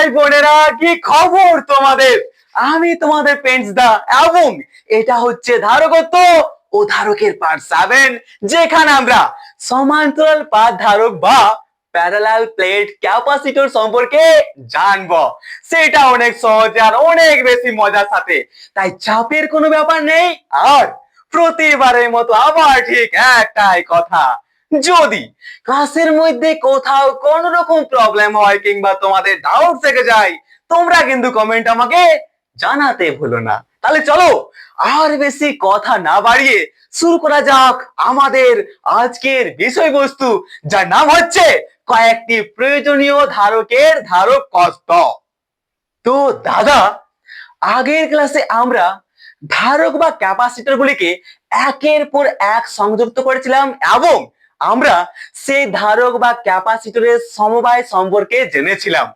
ভাই বোনেরা, কি খবর তোমাদের? আমি তোমাদের পেন্টস দা, এবং এটা হচ্ছে ধারকত্ব ও ধারকের পার্ট 7, যেখানে আমরা সমান্তরাল পাত ধারক বা প্যারালাল প্লেট ক্যাপাসিটর সম্পর্কে জানবো। সেটা অনেক সহজ আর অনেক বেশি মজার সাথে, তাই চাপের কোনো ব্যাপার নেই। আর প্রতিবারের মতো আবার ঠিক একটাই কথা, যদি ক্লাসের মধ্যে কোথাও কোন রকম প্রবলেম হয় কিংবা তোমাদের ডাউট থেকে যায়, তোমরা কিন্তু কমেন্ট আমাকে জানাতে ভুলো না। তাহলে চলো আর বেশি কথা না বাড়িয়ে শুরু করা যাক আমাদের আজকের বিষয়বস্তু, যার নাম হচ্ছে কয়েকটি প্রয়োজনীয় ধারকের ধারক কস্ত। তো দাদা, আগের ক্লাসে আমরা ধারক বা ক্যাপাসিটর গুলিকে একের পর এক সংযুক্ত করেছিলাম, এবং আমরা সেই ধারক বা ক্যাপাসিটরের সমবায় সম্পর্কে জেনেছিলাম।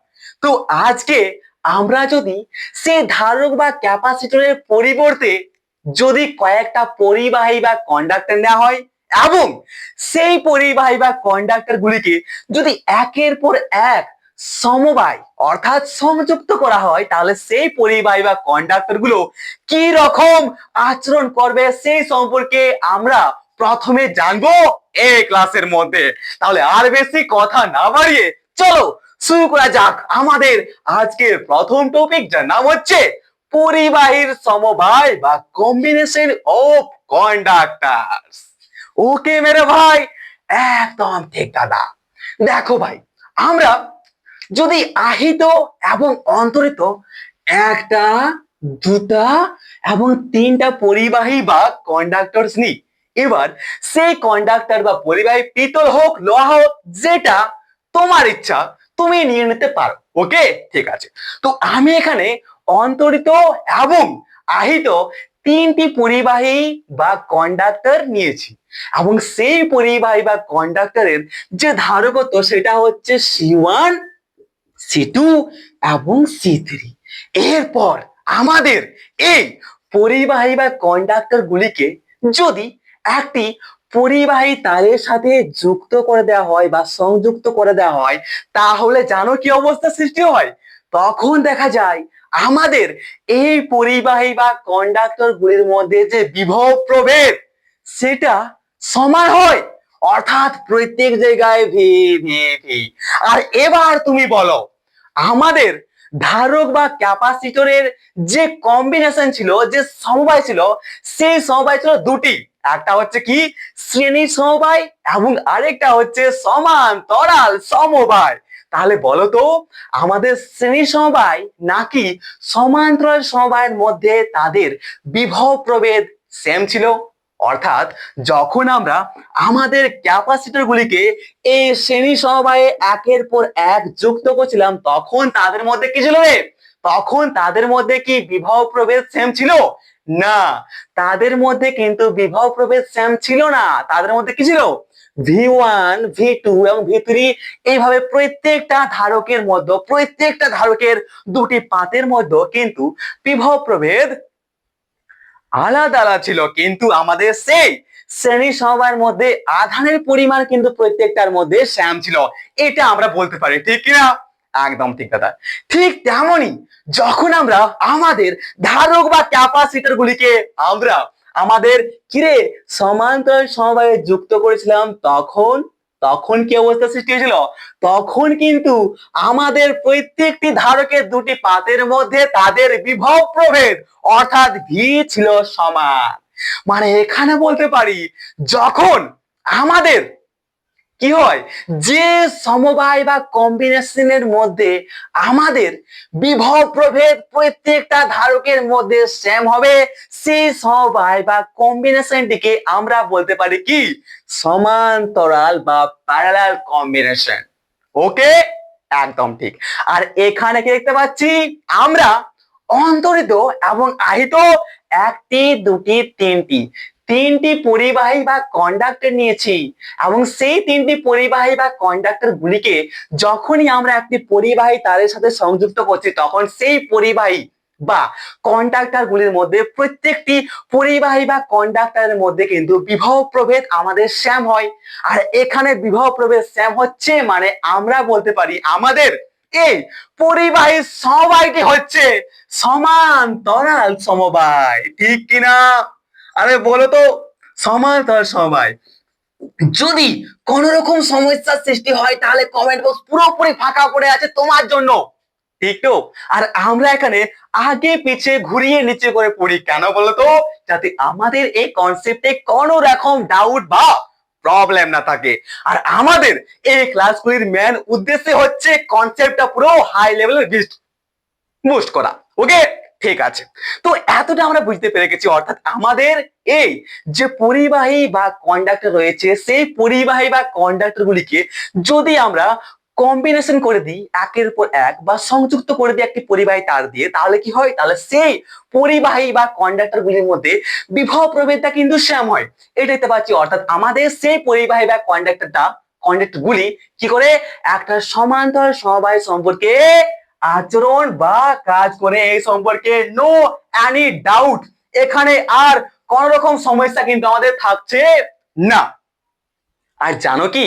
তো আজকে আমরা যদি সেই ধারক বা ক্যাপাসিটরের পরিবর্তে যদি কয়েকটা পরিবাহী বা কন্ডাক্টর নেওয়া হয়, এবং সেই পরিবাহী বা কন্ডাক্টর গুলিকে যদি একের পর এক সমবায় অর্থাৎ সংযুক্ত করা হয়, তাহলে সেই পরিবাহী বা কন্ডাক্টর গুলো কি রকম আচরণ করবে সেই সম্পর্কে আমরা প্রথমে জানবো এই ক্লাসের মধ্যে। তাহলে আর বেশি কথা না বাড়িয়ে চলো শুরু করা যাক আমাদের আজকের প্রথম টপিক, যার নাম হচ্ছে পরিবাহীর সমবায় বা কম্বিনেশন অফ কন্ডাক্টরস। ওকে মেরে ভাই, একদম ঠিক দাদা। দেখো ভাই, আমরা যদি আহিত এবং অন্তরিত একটা, দুটা এবং তিনটা পরিবাহী বা কন্ডাক্টরস নিই, এবার সেই কন্ডাক্টর বা পরিবাহী পিতল হোক, লোহা হোক, যেটা তোমার ইচ্ছা তুমি নিয়ে নিতে পারো। ওকে, ঠিক আছে। তো আমি এখানে অন্তরিত এবং আহিত তিনটি পরিবাহী বা কন্ডাক্টর নিয়েছি, এবং সেই পরিবাহী বা কন্ডাক্টরের যে ধারকত্ব সেটা হচ্ছে C1, C2 এবং C3। এরপর আমাদের এই পরিবাহী বা কন্ডাক্টর গুলিকে যদি একটি পরিবাহী তারের সাথে যুক্ত করে দেওয়া হয় বা সংযুক্ত করে দেওয়া হয়, তাহলে জানো কি অবস্থা সৃষ্টি হয়? তখন দেখা যায় আমাদের এই পরিবাহী বা কন্ডাক্টর গুলির মধ্যে যে বিভব প্রভেদ সেটা সমান হয়, অর্থাৎ প্রত্যেক জায়গায় ভি ভি ভি। আর এবার তুমি বলো, আমাদের ধারক বা ক্যাপাসিটরের যে কম্বিনেশন ছিল, যে সমবায় ছিল, সেই সমবায় ছিল দুটি। একটা হচ্ছে কি শ্রেণী সমবায়, এবং আরেকটা হচ্ছে সমান্তরাল সমবায়। তাহলে বলো তো, আমাদের শ্রেণী সমবায় নাকি সমান্তরাল সমবায়ের মধ্যে তাদের বিভব প্রভেদ সেম ছিল? অর্থাৎ যখন আমরা আমাদের ক্যাপাসিটর গুলিকে এই শ্রেণী সমবায়ে একের পর এক যুক্ত করছিলাম, তখন তাদের মধ্যে কি ছিল রে? তখন তাদের মধ্যে কি বিভব প্রভেদ সেম ছিল? না, তাদের মধ্যে কিন্তু বিভব প্রভেদ সেম ছিল না। তাদের মধ্যে কি ছিল? V1, V2 এবং V3, এইভাবে প্রত্যেকটা ধারকের মধ্যে, প্রত্যেকটা ধারকের দুটি পাতের মধ্যে কিন্তু বিভব প্রভেদ আলাদা আলাদা ছিল। কিন্তু আমাদের সেই শ্রেণী সমবায়ের মধ্যে আধানের পরিমাণ কিন্তু প্রত্যেকটার মধ্যে সেম ছিল। এটা আমরা বলতে পারি, ঠিক কিনা? একদম ঠিক কথা। ঠিক তেমনই যখন আমরা আমাদের ধারক বা ক্যাপাসিটর গুলিকে আমরা আমাদের কিরে সমান্তরাল সমবায়ে যুক্ত করেছিলাম, তখন তখন কি অবস্থা সৃষ্টি হয়েছিল? তখন কিন্তু আমাদের প্রত্যেকটি ধারকের দুটি পাতের মধ্যে তাদের বিভব প্রভেদ অর্থাৎ ভি ছিল সমান। মানে এখানে বলতে পারি, যখন আমাদের কি হয়, যে সমবায় বা কম্বিনেশনের মধ্যে আমাদের বিভব প্রভেদ প্রত্যেকটা ধারকের মধ্যে সেম হবে, সেই সমবায় বা কম্বিনেশনটিকে আমরা বলতে পারি কি সমান্তরাল বা প্যারালাল কম্বিনেশন। ওকে, একদম ঠিক। আর এখানে কি দেখতে পাচ্ছি আমরা? অন্তরিত এবং আহিত একটি, দুটি, তিনটি পরিবাহী বা কন্ডাক্টর নিয়েছি, এবং সেই তিনটি পরিবাহী বা কন্ডাক্টর গুলিকে যখনই আমরা একটি পরিবাহী তারের সাথে সংযুক্ত করছি, তখন সেই পরিবাহী বা কন্ডাক্টর গুলির মধ্যে প্রত্যেকটি পরিবাহী বা কন্ডাক্টরের মধ্যে কিন্তু বিভব প্রভেদ আমাদের সেম হয়। আর এখানে বিভব প্রভেদ সেম হচ্ছে মানে আমরা বলতে পারি আমাদের এই পরিবাহী সমবায়টি হচ্ছে সমান্তরাল সমবায়, ঠিক কিনা? আরে বলো তো, সমান্তরাল সমবায়। যদি কোন রকম সমস্যার সৃষ্টি হয় তাহলে কমেন্ট বক্স পুরোপুরি ফাঁকা পড়ে আছে তোমার জন্য, ঠিক তো? আর আমরা এখানে আগে পিছে ঘুরিয়ে নিচে করে পড়ি কেন বলতো? যাতে আমাদের এই কনসেপ্টে কোন রকম ডাউট বা প্রবলেম না থাকে। আর আমাদের এই ক্লাসগুলির মেন উদ্দেশ্য হচ্ছে কনসেপ্টটা পুরো হাই লেভেলের বুস্ট করা। ওকে, ঠিক আছে। তো এতটা আমরা বুঝতে পেরে গেছি, অর্থাৎ আমাদের এই যে পরিবাহী বা কন্ডাক্টর রয়েছে সেই পরিবাহী বা কন্ডাক্টর গুলিকে যদি আমরা কম্বিনেশন করে দিই একের উপর এক বা সংযুক্ত করে দিই একটি পরিবাহী তার দিয়ে, তাহলে কি হয়? তাহলে সেই পরিবাহী বা কন্ডাক্টর গুলির মধ্যে বিভব প্রভেদটা কিন্তু সেম হয়। এটা দেখতে পাচ্ছি, অর্থাৎ আমাদের সেই পরিবাহী বা কন্ডাক্টর গুলি কি করে একটা সমান্তরাল সমবায় সম্পর্কে আচরণ বা কাজ করে, এই সম্পর্কে নো এনি ডাউট। এখানে আর কোন রকম সমস্যা কিন্তু আমাদের থাকছে না। আর জানো কি,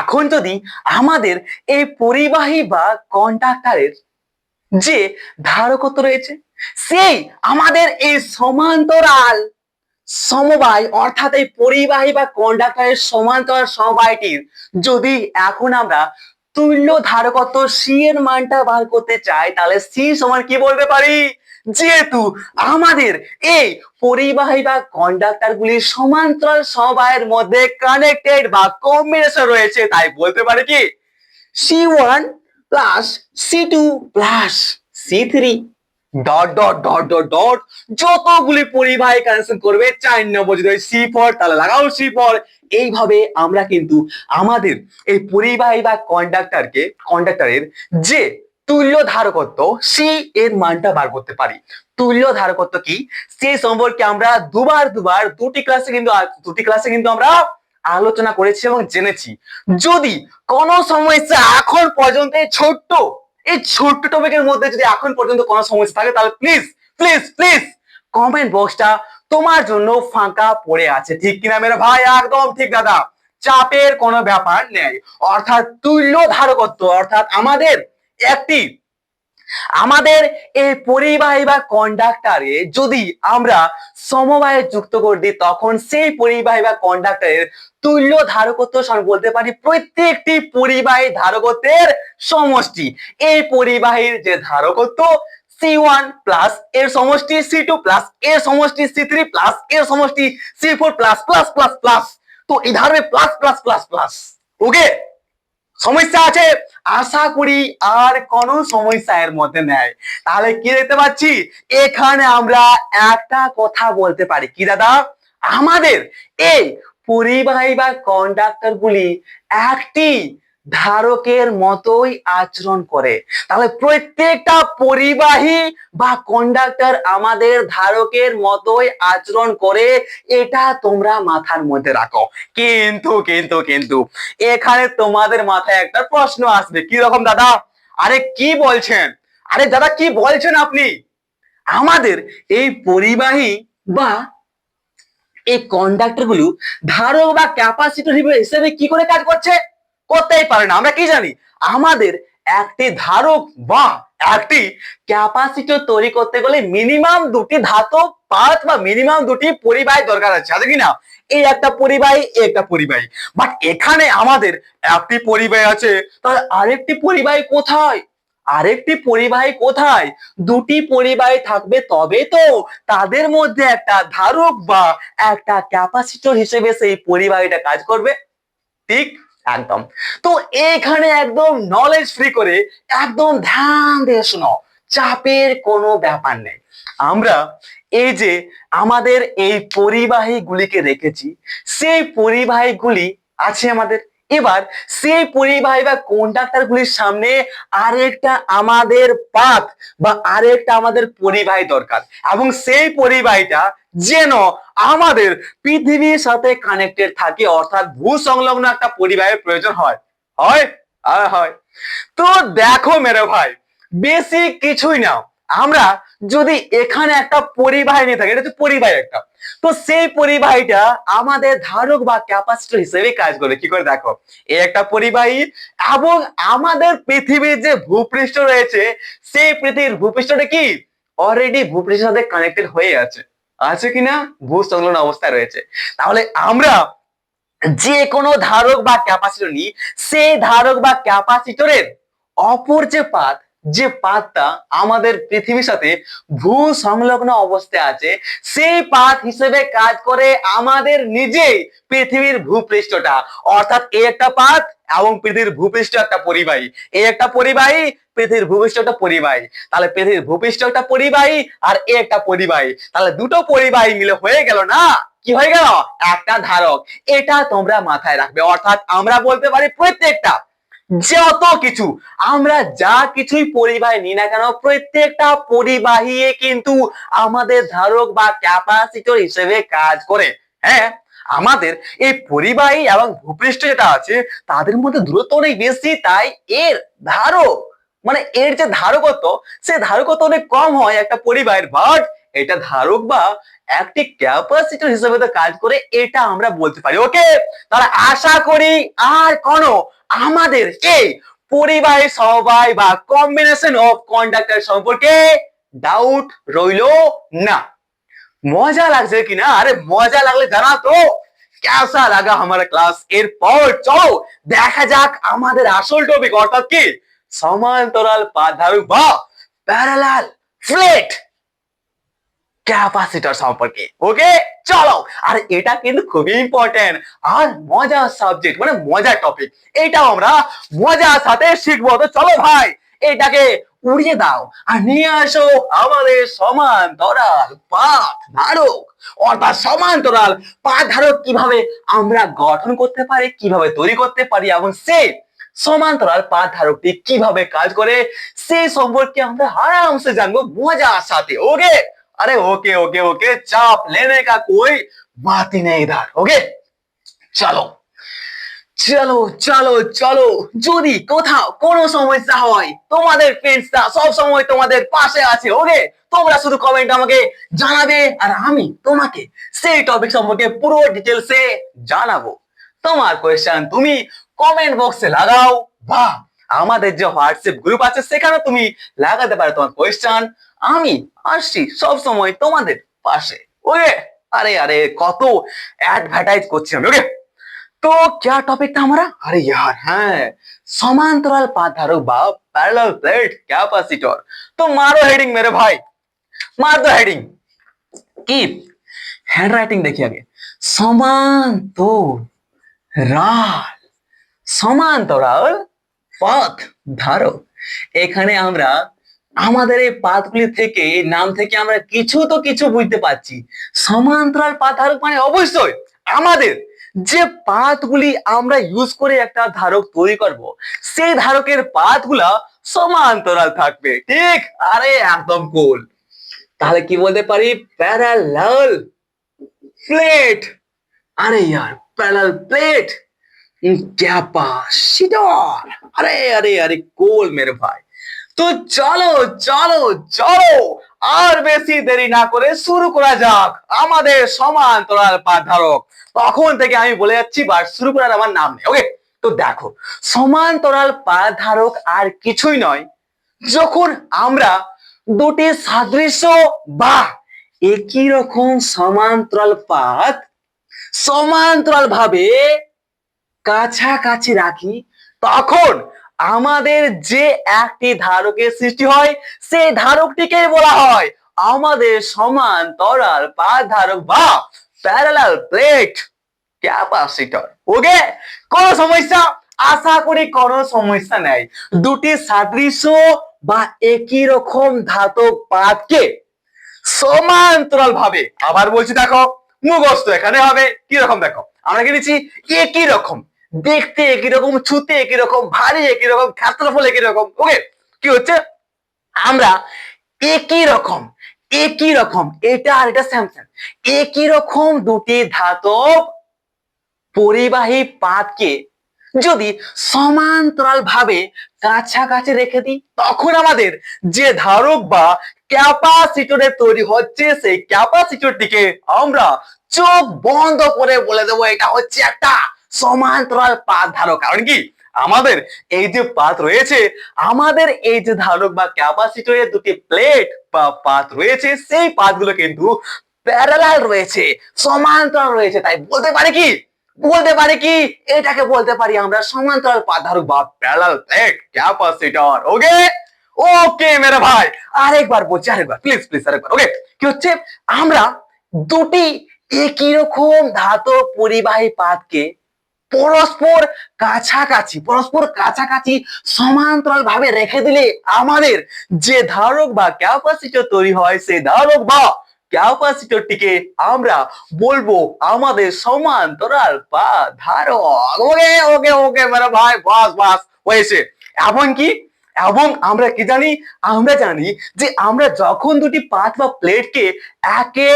এখন যদি আমাদের এই পরিবাহী বা কন্ডাক্টরের যে ধারকত্ব রয়েছে সেই আমাদের এই সমান্তরাল সমবায়, অর্থাৎ এই পরিবাহী বা কন্ডাক্টরের সমান্তরাল সমবায়টির যদি এখন আমরা তুল্য ধারকত্ব সি এর মানটা বার করতে চাই, তাহলে সি সমান কি বলতে পারি? যেহেতু আমাদের এই পরিবাহী বা কন্ডাক্টর গুলির সমান্তরাল সমবায়ের মধ্যে কানেক্টেড বা কম্বিনেশন রয়েছে, তাই বলতে পারি কি C1 plus C2 plus C3 dot dot dot dot dot যতগুলি পরিবাহী কানেকশন করবে 4 নম্বর যদি C4 তাহলে লাগাও C4। এইভাবে আমরা কিন্তু আমাদের এই পরিবাহী বা কন্ডাক্টরের যে তুল্য ধারকত্ব সি এর মানটা বার করতে পারি। তুল্য ধারকত্ব কি সেই সম্পর্কে আমরা দুবার দুটি ক্লাসে কিন্তু আমরা আলোচনা করেছি এবং জেনেছি। যদি কোন সমস্যা এখন পর্যন্ত এই ছোট্ট টপিকের মধ্যে যদি এখন পর্যন্ত কোনো সমস্যা থাকে তাহলে প্লিজ প্লিজ প্লিজ কমেন্ট বক্সটা তোমার জন্য ফাঁকা পড়ে আছে, ঠিক কিনা মেরে ভাই? একদম ঠিক দাদা, চাপের কোনো ব্যাপার নেই। অর্থাৎ তুল্য ধারকত্ব, অর্থাৎ একটি আমাদের এই পরিবাহী বা কন্ডাক্টরে যদি আমরা সমবায়ে যুক্ত করে দিই তখন সেই পরিবাহী বা কন্ডাক্টরের তুল্য ধারকত্ব বলতে পারি প্রত্যেকটি পরিবাহী ধারকত্বের সমষ্টি। এই পরিবাহীর যে ধারকত্ব C1 প্লাস এর সমষ্টি C2 প্লাস এর সমষ্টি C3 প্লাস এর সমষ্টি C4 plus plus plus plus, তো এই ধরনের প্লাস প্লাস প্লাস প্লাস। ওকে, সমস্যা আছে? আশা করি আর কোনো সমস্যা এর মধ্যে নেই। তাহলে কি দেখতে পাচ্ছি, এখানে আমরা একটা কথা বলতে পারি কি দাদা, আমাদের এই পরিবাহী বা কন্ডাক্টর গুলি একটি ধারকের মতোই আচরণ করে। তাহলে প্রত্যেকটা পরিবাহী বা কন্ডাক্টর আমাদের ধারকের মতোই আচরণ করে, এটা তোমরা মাথার মধ্যে রাখো। কিন্তু কিন্তু কিন্তু এখানে তোমাদের মাথায় একটা প্রশ্ন আসবে, কি রকম দাদা? আরে কি বলছেন? আরে দাদা কি বলছেন আপনি? আমাদের এই পরিবাহী বা এই কন্ডাক্টর গুলো ধারক বা ক্যাপাসিটর হিসেবে কি করে কাজ করছে? করতেই পারে না। আমরা কি জানি, আমাদের একটি ধারক বা একটি ক্যাপাসিটর তৈরি করতে গেলে মিনিমাম দুটি ধাতব পাত বা মিনিমাম দুটি পরিবাহী দরকার আছে, আছে কিনা? এই একটা পরিবাহী, একটা পরিবাহী। বাট এখানে আমাদের একটি পরিবাহী আছে, তাহলে আরেকটি পরিবাহী কোথায়? দুটি পরিবাহী থাকবে তবে তো তাদের মধ্যে একটা ধারক বা একটা ক্যাপাসিটর হিসেবে সেই পরিবাহীটা কাজ করবে, ঠিক? একদম। তো এখানে একদম নলেজ ফ্রি করে একদম ধ্যান দিয়ে শোনো, চাপের কোনো ব্যাপার নেই। আমরা এই যে আমাদের এই পরিবাহী গুলিকে রেখেছি, সেই পরিবাহী গুলি আছে আমাদের। এবার সেই পরিবাহী বা কন্ডাক্টর গুলির সামনে আরেকটা আমাদের পাথ বা আরেকটা আমাদের পরিবাহী দরকার, এবং সেই পরিবাহীটা যেন আমাদের পৃথিবীর সাথে কানেক্টেড থাকে, অর্থাৎ ভূ সংলগ্ন একটা পরিবাহের প্রয়োজন হয়। হয়? হয়। তো দেখো মেরে ভাই, বেশি কিছুই না, আমরা যদি এখানে একটা পরিবাহী নিয়ে থাকি, এটা হচ্ছে পরিবাহী একটা, তো সেই পরিবাহীটা আমাদের ধারক বা ক্যাপাসিটর হিসেবে কাজ করে। কি করে দেখো, এই একটা পরিবাহী এবং আমাদের পৃথিবীর যে ভূপৃষ্ঠ রয়েছে সেই পৃথিবীর ভূপৃষ্ঠটা কি অলরেডি ভূপৃষ্ঠের সাথে কানেক্টেড হয়ে আছে, আছে কিনা ভূসংলগ্ন অবস্থায় রয়েছে। তাহলে আমরা যে কোনো ধারক বা ক্যাপাসিটর নিই, সেই ধারক বা ক্যাপাসিটরের অপর যে পাতটা আমাদের পৃথিবীর সাথে ভূ সংলগ্ন অবস্থায় আছে, সেই পাত হিসেবে কাজ করে আমাদের নিজেই পৃথিবীর ভূপৃষ্ঠটা। অর্থাৎ এই একটা পাত এবং পৃথিবীর ভূপৃষ্ঠ একটা পরিবাহী, এই একটা পরিবাহী, পৃথিবীর ভূপৃষ্ঠ একটা পরিবাহী। তাহলে পৃথিবীর ভূপৃষ্ঠ একটা পরিবাহী আর এ একটা পরিবাহী, তাহলে দুটো পরিবাহী মিলে হয়ে গেল না, কি হয়ে গেল, একটা ধারক। এটা তোমরা মাথায় রাখবে। অর্থাৎ আমরা বলতে পারি প্রত্যেকটা যত কিছু আমরা যা কিছুই পরিবাহী নিই না কেন, প্রত্যেকটা পরিবাহী কিন্তু আমাদের ধারক বা ক্যাপাসিটর হিসেবে কাজ করে। হ্যাঁ, আমাদের এই পরিবাহী এবং ভূপৃষ্ঠ যেটা আছে তাদের মধ্যে দূরত্ব অনেক বেশি, তাই এর ধারক মানে এর যে ধারকত্ব, সে ধারকত্ব অনেক কম হয় একটা পরিবাহীর, বাট এটা ধারক বা একটি ক্যাপাসিটর হিসেবে তো কাজ করে, এটা আমরা বলতে পারি। ওকে, তাহলে আশা করি আর কোনো আমাদের এই পরিবাহী সমবায় বা কম্বিনেশন অফ কন্ডাক্টর সম্পর্কে ডাউট রইলো না। মজা লাগছে কিনা? আরে মজা লাগলে জানা তো कैसा लगा हमारा क्लास। এরপর চলো দেখা যাক আমাদের আসল টপিক, অর্থাৎ কি সমান্তরাল পাত ধারক বা প্যারালাল প্লেট ক্যাপাসিটর সম্পর্কে। ওকে চলো, আর এটা কিন্তু খুবই ইম্পর্টেন্ট আর মজার সাবজেক্ট, মানে মজার টপিক, এটাও আমরা মজার সাথে শিখবো। তো চলো ভাই এটাকে উড়িয়ে দাও আর নিয়ে আসো আমাদের সমান্তরাল পাত ধারক। অর্থাৎ সমান্তরাল পাত ধারক কিভাবে আমরা গঠন করতে পারি, কিভাবে তৈরি করতে পারি, এবং সে সমান্তরাল পাত ধারকটি কিভাবে কাজ করে সেই সম্পর্কে আমরা আরামসে জানবো মজার সাথে। ওকে, अरे ओके ओके ओके, चाप लेने का कोई बात ही नहीं इधर। ओके चलो চলো চলো চলো, যদি কোথাও কোনো সমস্যা হয় তোমাদের ফ্রেন্ডসরা সব সময় তোমাদের পাশে আছে। ওকে, তোমরা শুধু কমেন্ট আমাকে জানাবে আর আমি তোমাকে সেই টপিক সম্পর্কে পুরো ডিটেলসে জানাবো। তোমার কোয়েশ্চেন তুমি কমেন্ট বক্সে লাগাও বা আমাদের যে হোয়াটসঅ্যাপ গ্রুপ আছে সেখানে তুমি লাগাতে পারো তোমার কোয়েশ্চেন। আমি আসছি সব সময় তোমাদের পাশে। ওকে, আরে আরে কত অ্যাডভার্টাইজ করছি আমি। ওকে, तो क्या टॉपिक था हमारा? अरे यार हाँ, समांतराल पात धारक বা প্যারালাল প্লেট ক্যাপাসিটর। তো মারো হেডিং मेरे भाई, मार दो हेडिंग কি হ্যান্ড রাইটিং দেখি আগে। সমান্তরাল সমান্তরাল পাত ধারক। এখানে আমরা আমাদের এই পাতগুলি থেকে নাম থেকে আমরা কিছু তো কিছু বুঝতে পারছি। সমান্তরাল পাত ধারক মানে অবশ্যই আমাদের যে পাতগুলি আমরা ইউজ করে একটা ধারক তৈরি করব সেই ধারকের পাতগুলা সমান্তরাল থাকবে। ঠিক, আরে একদম কুল। তাহলে কি বলতে পারি, প্যারালাল প্লেট। আরে यार প্যারালাল প্লেট ক্যাপাসিটর। আরে আরে আরে কুল মেরে ভাই। তো চলো চলো চলো আর বেশি দেরি না করে শুরু করা যাক আমাদের সমান্তরাল পাত ধারক। তখন থেকে আমি বলে যাচ্ছি বাট শুরু করার আমার নাম নেই। ওকে, তো দেখো সমান্তরাল পাত ধারক আর কিছুই নয় যখন আমরা দুটি সাদৃশ্য বা একই রকম সমান্তরাল পাত সমান্তরাল ভাবে কাছাকাছি রাখি, তখন আমাদের যে একটি ধারকের সৃষ্টি হয় সেই ধারকটিকে বলা হয় আমাদের সমান্তরাল পাত ধারক বা প্যারালাল প্লেট ক্যাপাসিটর। ওকে, কোন সমস্যা? আশা করি কোনো সমস্যা নাই। দুটি সাদৃশ্য বা একই রকম ধাতব পাতকে সমান্তরাল ভাবে, আবার বলছি দেখো মুখস্থ এখানে হবে কি রকম, দেখো আমরা কি নিচ্ছি একই রকম, দেখতে একই রকম, ছুতে একই রকম, ভারী একই রকম, ক্ষেত্রফল একই রকম। ওকে, কি হচ্ছে আমরা একই রকম এটা আর এটা সেম সেম একই রকম দুটি ধাতব পরিবাহী পাতকে যদি সমান্তরাল ভাবে কাছাকাছি রেখে দিই, তখন আমাদের যে ধারক বা ক্যাপাসিটরে তৈরি হচ্ছে সেই ক্যাপাসিটরটিকে আমরা চোখ বন্ধ করে বলে দেবো এটা হচ্ছে একটা সমান্তরাল পাত ধারক। কারণ কি, আমাদের এই যে পাত রয়েছে, আমাদের এই যে ধারক বা ক্যাপাসিটরের দুটি প্লেট বা পাত রয়েছে, সেই পাতগুলো কিন্তু প্যারালাল রয়েছে, সমান্তরাল রয়েছে। তাই বলতে পারি কি এটাকে বলতে পারি আমরা সমান্তরাল পাত ধারক বা প্যারালাল প্লেট ক্যাপাসিটর। ওকে ওকে মেরে ভাই, আরেকবার বলছি, আরেকবার প্লিজ প্লিজ আরেকবার। ওকে, কি হচ্ছে, আমরা দুটি একই রকম ধাতব পরিবাহী পাতকে পরস্পর কাছাকাছি সমান্তরাল ভাবে রেখে দিলে আমাদের যে ধারক বা ক্যাপাসিটর তৈরি হয়, সেই ধারক বা ক্যাপাসিটরটিকে আমরা বলবো আমাদের সমান্তরাল পাত ধারক। ওকে ওকে ওকে মেরা ভাই, বাস বাস হয়েছে। এমনকি আমরা কি জানি, আমরা জানি যে আমরা যখন দুটি পাত বা প্লেটকে একে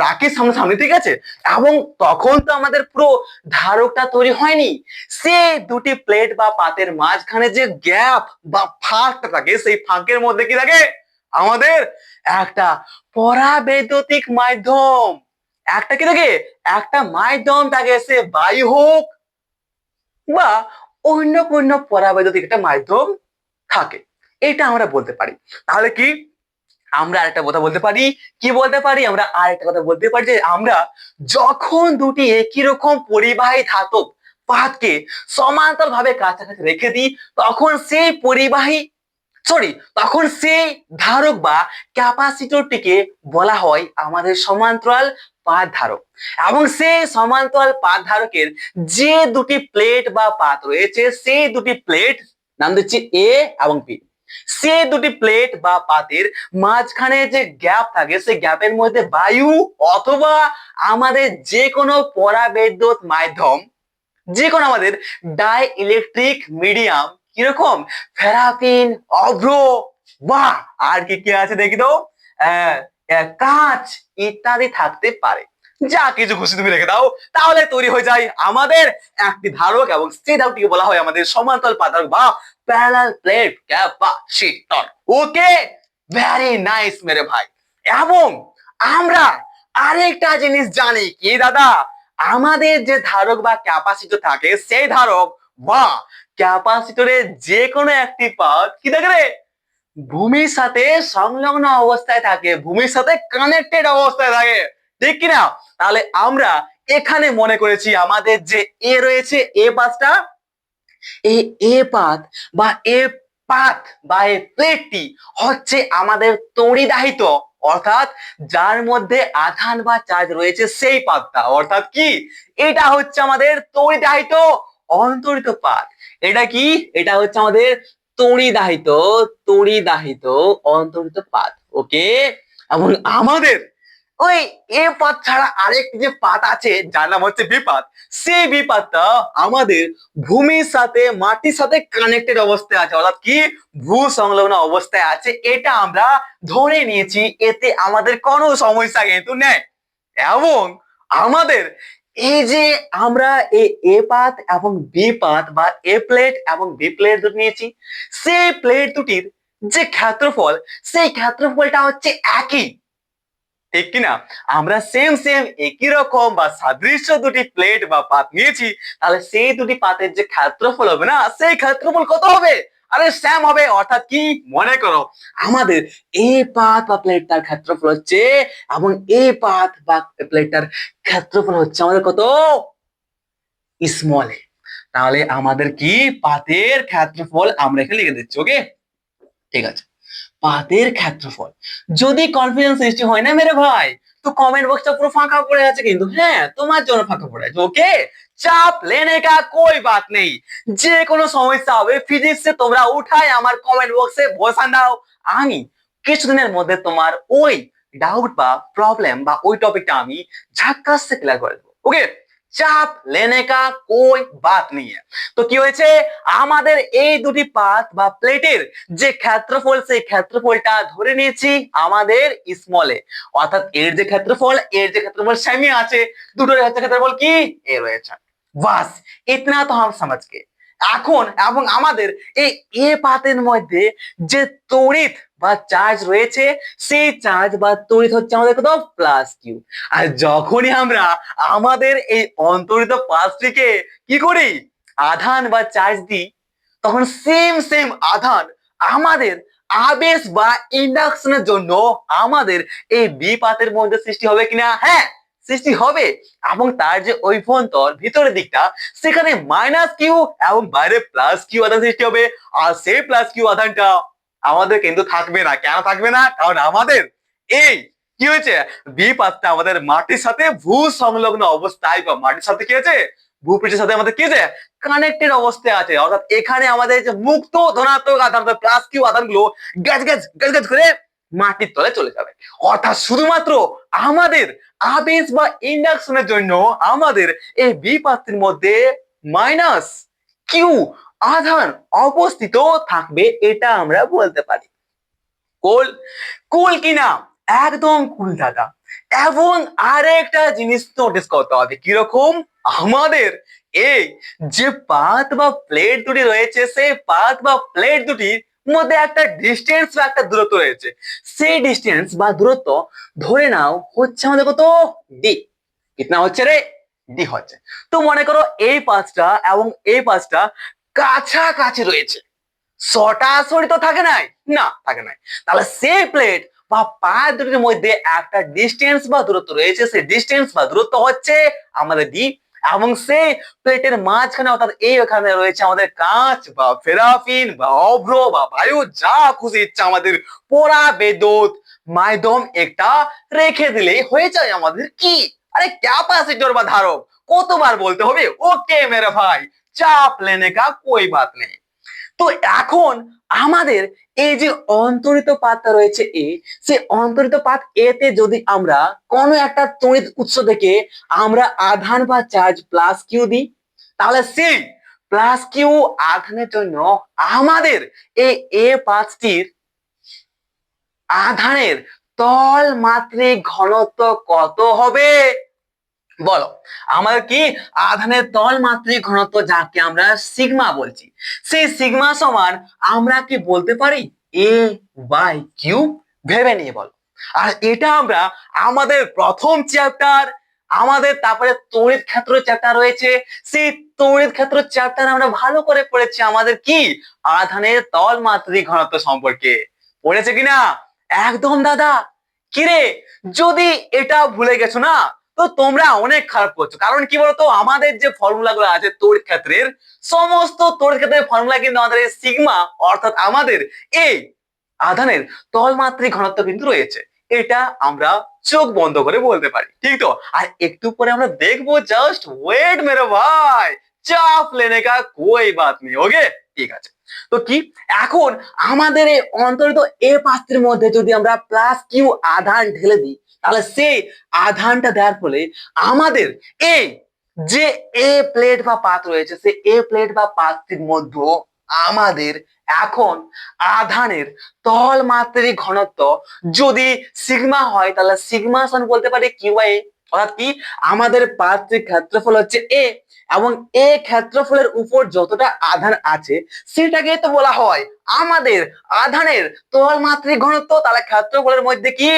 রাখি সামনাসামনি, ঠিক আছে, এবং তখন তো আমাদের পুরো ধারকটা তৈরি হয়নি। সে দুটি প্লেট বা পাতের মাঝখানে যে গ্যাপ বা ফাঁকটা থাকে, সেই ফাঁকের মধ্যে কি থাকে, আমাদের একটা পরাবৈদ্যুতিক মাধ্যম, একটা কি থাকে, একটা মাধ্যম থাকে, সে বায়ু হোক বা অন্য কোনো পরাবৈদ্যুতিক একটা মাধ্যম থাকে, এটা আমরা বলতে পারি। তাহলে কি আমরা আরেকটা কথা বলতে পারি, আমরা আরেকটা কথা বলতে পারি যে আমরা যখন দুটি একই রকম পরিবাহী ধাতব পাতকে সমান্তরাল ভাবে কাছাকাছি রেখে দিই, তখন সেই ধারক বা ক্যাপাসিটরটিকে বলা হয় আমাদের সমান্তরাল পাত ধারক। এবং সেই সমান্তরাল পাত ধারকের যে দুটি প্লেট বা পাত রয়েছে, সেই দুটি প্লেট নাম দিচ্ছি এ এবং বি। সে দুটি প্লেট বা পাতের মাঝখানে যে গ্যাপ থাকে, সেই গ্যাপের মধ্যে বায়ু অথবা আমাদের যে কোনো পরাবৈদ্যুত মাধ্যম, যে কোনো আমাদের ডাই ইলেকট্রিক মিডিয়াম, কিরকম ফেরাফিন, অভ্র বা আর কি কি আছে দেখি তো, কাঁচ ইত্যাদি থাকতে পারে। যা কিছু খুশি তুমি রেখে দাও, তাহলে তৈরি হয়ে যায় আমাদের একটি ধারক, এবং সেই ধারকটিকে বলা হয় আমাদের সমান্তরাল পাত ধারক বা প্যারালাল প্লেট ক্যাপাসিটর। ওকে, ভেরি নাইস মেরে ভাই। এবং আমরা আরেকটা জিনিস জানি কি দাদা, আমাদের যে ধারক বা ক্যাপাসিটর থাকে, সেই ধারক বা ক্যাপাসিটরের যে কোনো একটি পাত কি থাকে রে, ভূমির সাথে সংলগ্ন অবস্থায় থাকে, ভূমির সাথে কানেক্টেড অবস্থায় থাকে, ঠিক কিনা? তাহলে আমরা এখানে মনে করেছি আমাদের যে এ রয়েছে, এ পাতটা, এই এ পাত বা এ পাত বা এ প্লেটটি হচ্ছে আমাদের তড়িদাহিত, অর্থাৎ যার মধ্যে আধান বা চার্জ রয়েছে সেই পাতটা, অর্থাৎ কি, এটা হচ্ছে আমাদের তড়িদাহিত অন্তরিত পাত। এটা কি, এটা হচ্ছে আমাদের তড়িদাহিত অন্তরিত পাত। ওকে, এবং আমাদের ওই এ পাত ছাড়া আরেকটি যে পাত আছে যার নাম হচ্ছে বিপাত, সেই বিপাতটা আমাদের ভূমির সাথে মাটির সাথে কানেক্টেড অবস্থায় আছে, অর্থাৎ কি, ভূ সংলগ্ন অবস্থায় আছে। এটা আমরা ধরে নিয়েছি, এতে আমাদের কোনো সমস্যা কিন্তু নেই। এবং আমাদের এই যে আমরা এই এ পাত এবং বি পাত বা এ প্লেট এবং বি প্লেট দুটো নিয়েছি, সেই প্লেট দুটির যে ক্ষেত্রফল, সেই ক্ষেত্রফলটা হচ্ছে একই, ঠিক কিনা? আমরা সেম একই রকম বা সাদৃশ্য দুটি প্লেট বা পাত নিয়েছি, তাহলে সেই দুটি পাতের যে ক্ষেত্রফল হবে না, সেই ক্ষেত্রফল কত হবে, আরে সেম হবে। অর্থাৎ কি, মনে করো আমাদের এই পাত বা প্লেটটার ক্ষেত্রফল হচ্ছে, এবং এই পাত বা প্লেটটার ক্ষেত্রফল হচ্ছে আমাদের কত, স্মল এ। তাহলে আমাদের কি, পাতের ক্ষেত্রফল আমরা এখানে লিখে দিচ্ছি। ওকে, ঠিক আছে, পাতের ক্ষেত্রফল। যদি কনফিউশন সৃষ্টি হয় না মেরে ভাই, তো কমেন্ট বক্সটা পুরো ফাঁকা পড়ে আছে কিন্তু, হ্যাঁ তোমার জন্য ফাঁকা পড়ে আছে। ওকে, চাপ লেনে কা কোই বাত নেই, যে কোনো সমস্যা হবে ফিজিক্সে তোমরা উঠাই আমার কমেন্ট বক্সে বসান দাও, আমি কিছুদিনের মধ্যে তোমার ওই ডাউট বা প্রবলেম বা ওই টপিকটা আমি ঝাক্কাস সে ক্লিয়ার করে দেবো। ওকে, চাপ লেনে কা কোই বাত নেই। তো কি হয়েছে, আমাদের এই দুটি পাত বা প্লেটের যে ক্ষেত্রফল, সেই ক্ষেত্রফলটা ধরে নিয়েছি আমাদের স্মলে, অর্থাৎ এর যে ক্ষেত্রফল সেমই আছে, দুটোর ক্ষেত্রফল কি এ রয়েছে। বাস ইতনা তো हम समझ गए। এখন এবং আমাদের এই এ পাতের মধ্যে যে তড়িৎ বা চার্জ রয়েছে সেই চার্জ বা তড়িৎ হচ্ছে আমাদের কত প্লাস কিউ। আর যখনই আমরা আমাদের এই অন্তরিত পাশটিকে কি করি আধান বা চার্জ দিই তখন সেম সেম আধান আমাদের আবেশ বা ইন্ডাকশনের জন্য আমাদের এই বি পাতের মধ্যে সৃষ্টি হবে কিনা, হ্যাঁ সৃষ্টি হবে। এবং তার যে অভ্যন্তর ভিতরের দিকটা সেখানে মাইনাস কিউ এবং বাইরে প্লাস কিউ আধান সৃষ্টি হবে। আর সেই প্লাস কিউ আধানটা আমাদের কিন্তু থাকবে না। কেন থাকবে না? কারণ আমাদের এই কি হয়েছে বি পাতটা আমাদের মাটির সাথে ভূ সংলগ্ন অবস্থায় বা মাটির সাথে কি আছে ভূপৃষ্ঠের সাথে আমাদের কি আছে কানেক্টেড অবস্থায় আছে। অর্থাৎ এখানে আমাদের যে মুক্ত ধনাত্মক আধান প্লাস কিউ আধান গুলো গ্যাস গ্যাস গ্যাস গ্যাস করে মাটির তলে চলে যাবে। অর্থাৎ শুধুমাত্র আমাদের আবেশ বা ইন্ডাকশনের জন্য আমাদের এই বি পাত্রের মধ্যে মাইনাস কিউ আধান অবস্থিত থাকবে, এটা আমরা বলতে পারি। কুল কুল কিনা একদম কুল দাদা। এবং আরেকটা জিনিস নোটিস করতে হবে কিরকম আমাদের এই যে পাত বা প্লেট দুটি রয়েছে সেই পাত বা প্লেট দুটির মধ্যে একটা ডিস্টেন্স বা একটা দূরত্ব রয়েছে। সেই ডিস্টেন্স বা দূরত্ব ধরে নাও হচ্ছে আমাদের কত ডি। কিতনা হচ্ছে রে ডি হচ্ছে। তো মনে করো এই পাঁচটা এবং এই পাঁচটা কাছাকাছি রয়েছে, সরাসরি তো থাকে নাই, না থাকে নাই। তাহলে সেই প্লেট বা পাত দুটির মধ্যে একটা ডিস্টেন্স বা দূরত্ব রয়েছে, সেই ডিস্টেন্স বা দূরত্ব হচ্ছে আমাদের ডি। এবং সেই প্লেটের মাঝখানে অর্থাৎ এইখানে রয়েছে আমাদের কাঁচ বা ফেরাফিন বা অভ্র বা বায়ু যা খুশি ইচ্ছা আমাদের পোড়া বিদ্যুৎ মাধ্যম একটা রেখে দিলেই হয়ে যায় আমাদের কি আরে ক্যাপাসিটর বা ধারক। কতবার বলতে হবে? ওকে মেরে ভাই, চাপ লেনে কা কোই বাত নেই। তো এখন আমাদের এই যে অন্তরিত পাতটা রয়েছে এ, সেই অন্তরিত পাত এতে যদি আমরা কোনো একটা তড়িৎ উৎস থেকে আমরা আধান বা চার্জ প্লাস কিউ দিই তাহলে সেই প্লাস কিউ আধানের জন্য আমাদের এই এ পাঁচটির আধানের তল মাত্রিক ঘনত্ব কত হবে বলো? আমাদের কি আধানের তল মাত্রিক ঘনত্ব যাকে আমরা সিগমা বলছি, সেই সিগমা সমান আমরা কি বলতে পারি এ বাই কিউ। ভেবে নিয়ে বলো। আর এটা আমরা আমাদের প্রথম চ্যাপ্টার আমাদের তারপরে তড়িৎ ক্ষেত্র চ্যাপ্টার রয়েছে, সেই তড়িৎ ক্ষেত্র চ্যাপ্টার আমরা ভালো করে পড়েছি আমাদের কি আধানের তল মাত্রিক ঘনত্ব সম্পর্কে। পড়েছে কিনা? একদম দাদা। কিরে যদি এটা ভুলে গেছো না তো তোমরা অনেক খারাপ করছো। কারণ কি বলতো আমাদের যে ফর্মুলা গুলো আছে তড়িৎ ক্ষেত্রের সমস্ত তড়িৎ ক্ষেত্রের ফর্মুলা কিন্তু আমাদের সিগমা অর্থাৎ আমাদের এই আধানের তলমাত্রিক ঘনত্ব কিন্তু রয়েছে। এটা আমরা চোখ বন্ধ করে বলতে পারি, ঠিক তো? আর একটু পরে আমরা দেখবো, জাস্ট ওয়েট মেরে ভাই, চাপ লেনে কা কোই বাত নেই। ওকে ঠিক আছে। তো কি এখন আমাদের এই অন্তরিত এ পাত্রের মধ্যে যদি আমরা প্লাস কিউ আধান ঢেলে দিই তাহলে সেই আধানটা দেওয়ার ফলে আমাদের এই যে এ প্লেট বা পাত রয়েছে সেই এ প্লেট বা পাত্রের মধ্যে আমাদের এখন আধানের তল মাত্রিক ঘনত্ব যদি সিগমা হয় তাহলে সিগমা সমান বলতে পারি কিউ বাই এ। অর্থাৎ কি আমাদের পাত্রের ক্ষেত্রফল হচ্ছে এ এবং এ ক্ষেত্রফলের উপর যতটা আধান আছে সেটাকে তো বলা হয় আমাদের আধানের তল মাত্রিক ঘনত্ব। তাহলে ক্ষেত্রফলের মধ্যে কি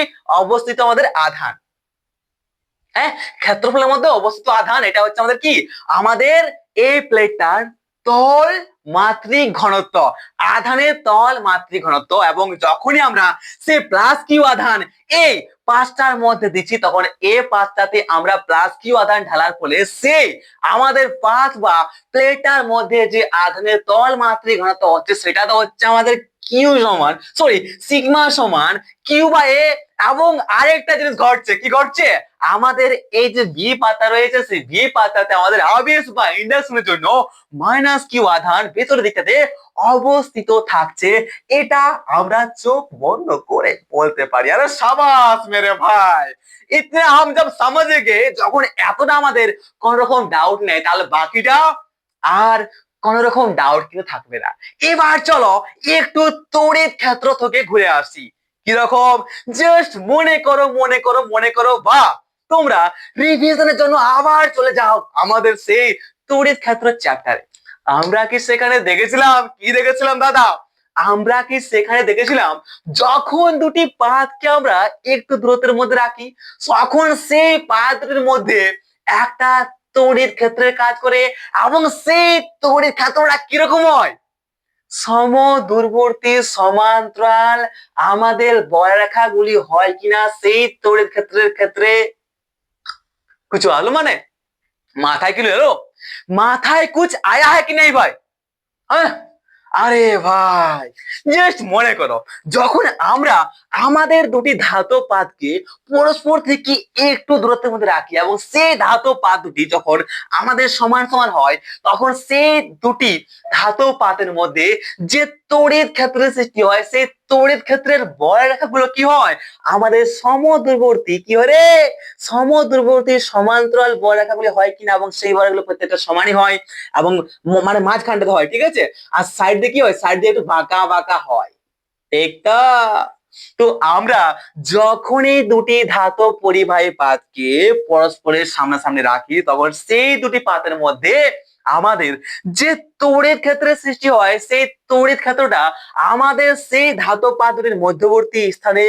অবস্থিত আমাদের আধান, হ্যাঁ ক্ষেত্রফলের মধ্যে অবস্থিত আধান এটা হচ্ছে আমাদের কি আমাদের এই প্লেটটার তল মাত্রিক ঘনত্ব, আধানের তল মাত্রিক ঘনত্ব। এবং যখনই আমরা সেই প্লাস কিউ আধান এই পাঁচটার মধ্যে দিচ্ছি তখন এ পাঁচটাতে আমরা প্লাস কিউ আধান ঢালার ফলে সেই আমাদের পাঁচ বা প্লেটার মধ্যে যে আধানের তল মাত্রিক ঘনত্ব হচ্ছে সেটা তো হচ্ছে আমাদের কিউ সমান সরি সিগমা সমান কিউ বাই এ। এবং আরেকটা জিনিস ঘটছে, কি ঘটছে আমাদের এই যে ভি পাতা রয়েছে সেই ভি পাতাতে আমাদের আবেশ বা ইন্ডাকশনের জন্য মাইনাস কিউ আধান ভেতরের দিকটাতে অবস্থিত থাকছে। এটা আমরা চোখ বন্ধ করে বলতে পারি। আরে শাবাশ মেরে ভাই, ইতনে হাম জব সমঝে গে, যখন এতটা আমাদের কোন রকম ডাউট নেই তাহলে বাকিটা আর কোন রকম ডাউট কিন্তু থাকবে না। এবার চলো একটু তড়িৎ ক্ষেত্র থেকে ঘুরে আসি। কিরকম জাস্ট মনে করো মনে করো মনে করো বা তোমরা রিভিশনের জন্য আবার চলে যাও আমাদের সেই তড়িৎ ক্ষেত্র চ্যাপ্টারে। আমরা কি সেখানে দেখেছিলাম, কি দেখেছিলাম দাদা? আমরা কি সেখানে দেখেছিলাম যখন দুটি পাতকে আমরা একটু দূরত্বের মধ্যে রাখি, তখন সেই পাত দুটির মধ্যে একটা তড়িৎ ক্ষেত্রের কাজ করে, এবং সেই তড়িৎ ক্ষেত্রটা কিরকম হয়? সমদূরবর্তী সমান্তরাল আমাদের বলরেখাগুলি হয় কিনা সেই তড়িৎ ক্ষেত্রের ক্ষেত্রে কিছু আলো মানে মাথায় কি এলো? মাথায় কুছ আয়া হ্যাঁ কি নেই ভাই? হ্যাঁ, আরে ভাই, জাস্ট মনে করো, যখন আমরা আমাদের দুটি ধাতব পাতকে পরস্পর থেকে একটু দূরত্বের মধ্যে রাখি এবং সেই ধাতব পাত দুটি যখন আমাদের সমান সমান হয়, তখন সেই দুটি ধাতব পাতের মধ্যে যে তড়িৎ ক্ষেত্রের সৃষ্টি হয়, সেই তড়িৎ ক্ষেত্রের বলরেখাগুলো কি হয়? আমাদের সমদূরবর্তী কি হয় রে? সমদূরবর্তী সমান্তরাল বলরেখাগুলি হয় কিনা, এবং সেই বলরেখাগুলো প্রত্যেকটা সমানই হয়, এবং মানে মাঝখানটাতে হয়, ঠিক আছে? আর সাইড দিয়ে কি হয়? সাইড দিয়ে একটু বাঁকা বাঁকা হয়, ঠিক তো? তো আমরা যখনই দুটি ধাতব পরিবাহী পাতকে পরস্পরের সামনাসামনি রাখি, তখন সেই দুটি পাতের মধ্যে আমাদের যে তড়িৎ ক্ষেত্রের সৃষ্টি হয়, সেই তড়িৎ ক্ষেত্রটা আমাদের সেই ধাতব পাত দুটির মধ্যবর্তী স্থানে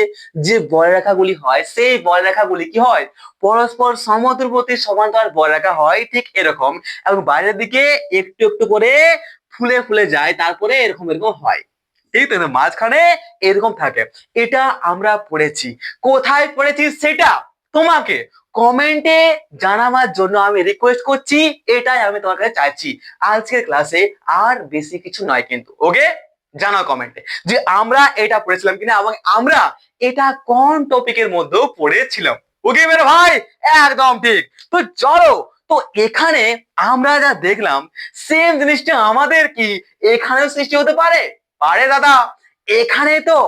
যে বলরেখাগুলি হয়, সেই বলরেখাগুলি কি হয়? পরস্পর সমদূরবর্তী সমান্তরাল বলরেখা হয়, ঠিক এরকম, এবং বাইরের দিকে একটু একটু করে ফুলে ফুলে যায়, তারপরে এরকম এরকম হয়, ঠিক তো? মাঝখানে এরকম থাকে। এটা আমরা পড়েছি। কোথায় পড়েছি সেটা তোমাকে কমেন্টে জানাবার জন্য আমি রিকোয়েস্ট করছি, এটাই আমি তোমার কাছে চাইছি আজকের ক্লাসে, আর বেশি কিছু নয় কিন্তু। ওকে, জানাও কমেন্টে যে আমরা এটা পড়েছিলাম কিনা, এবং আমরা এটা কোন টপিকের মধ্যে পড়েছিলাম। ওকে মেরে ভাই, একদম ঠিক। তো চলো, তো এখানে আমরা যা দেখলাম সেম জিনিসটা আমাদের কি এখানেও সৃষ্টি হতে পারে? পারে দাদা। এখানে তো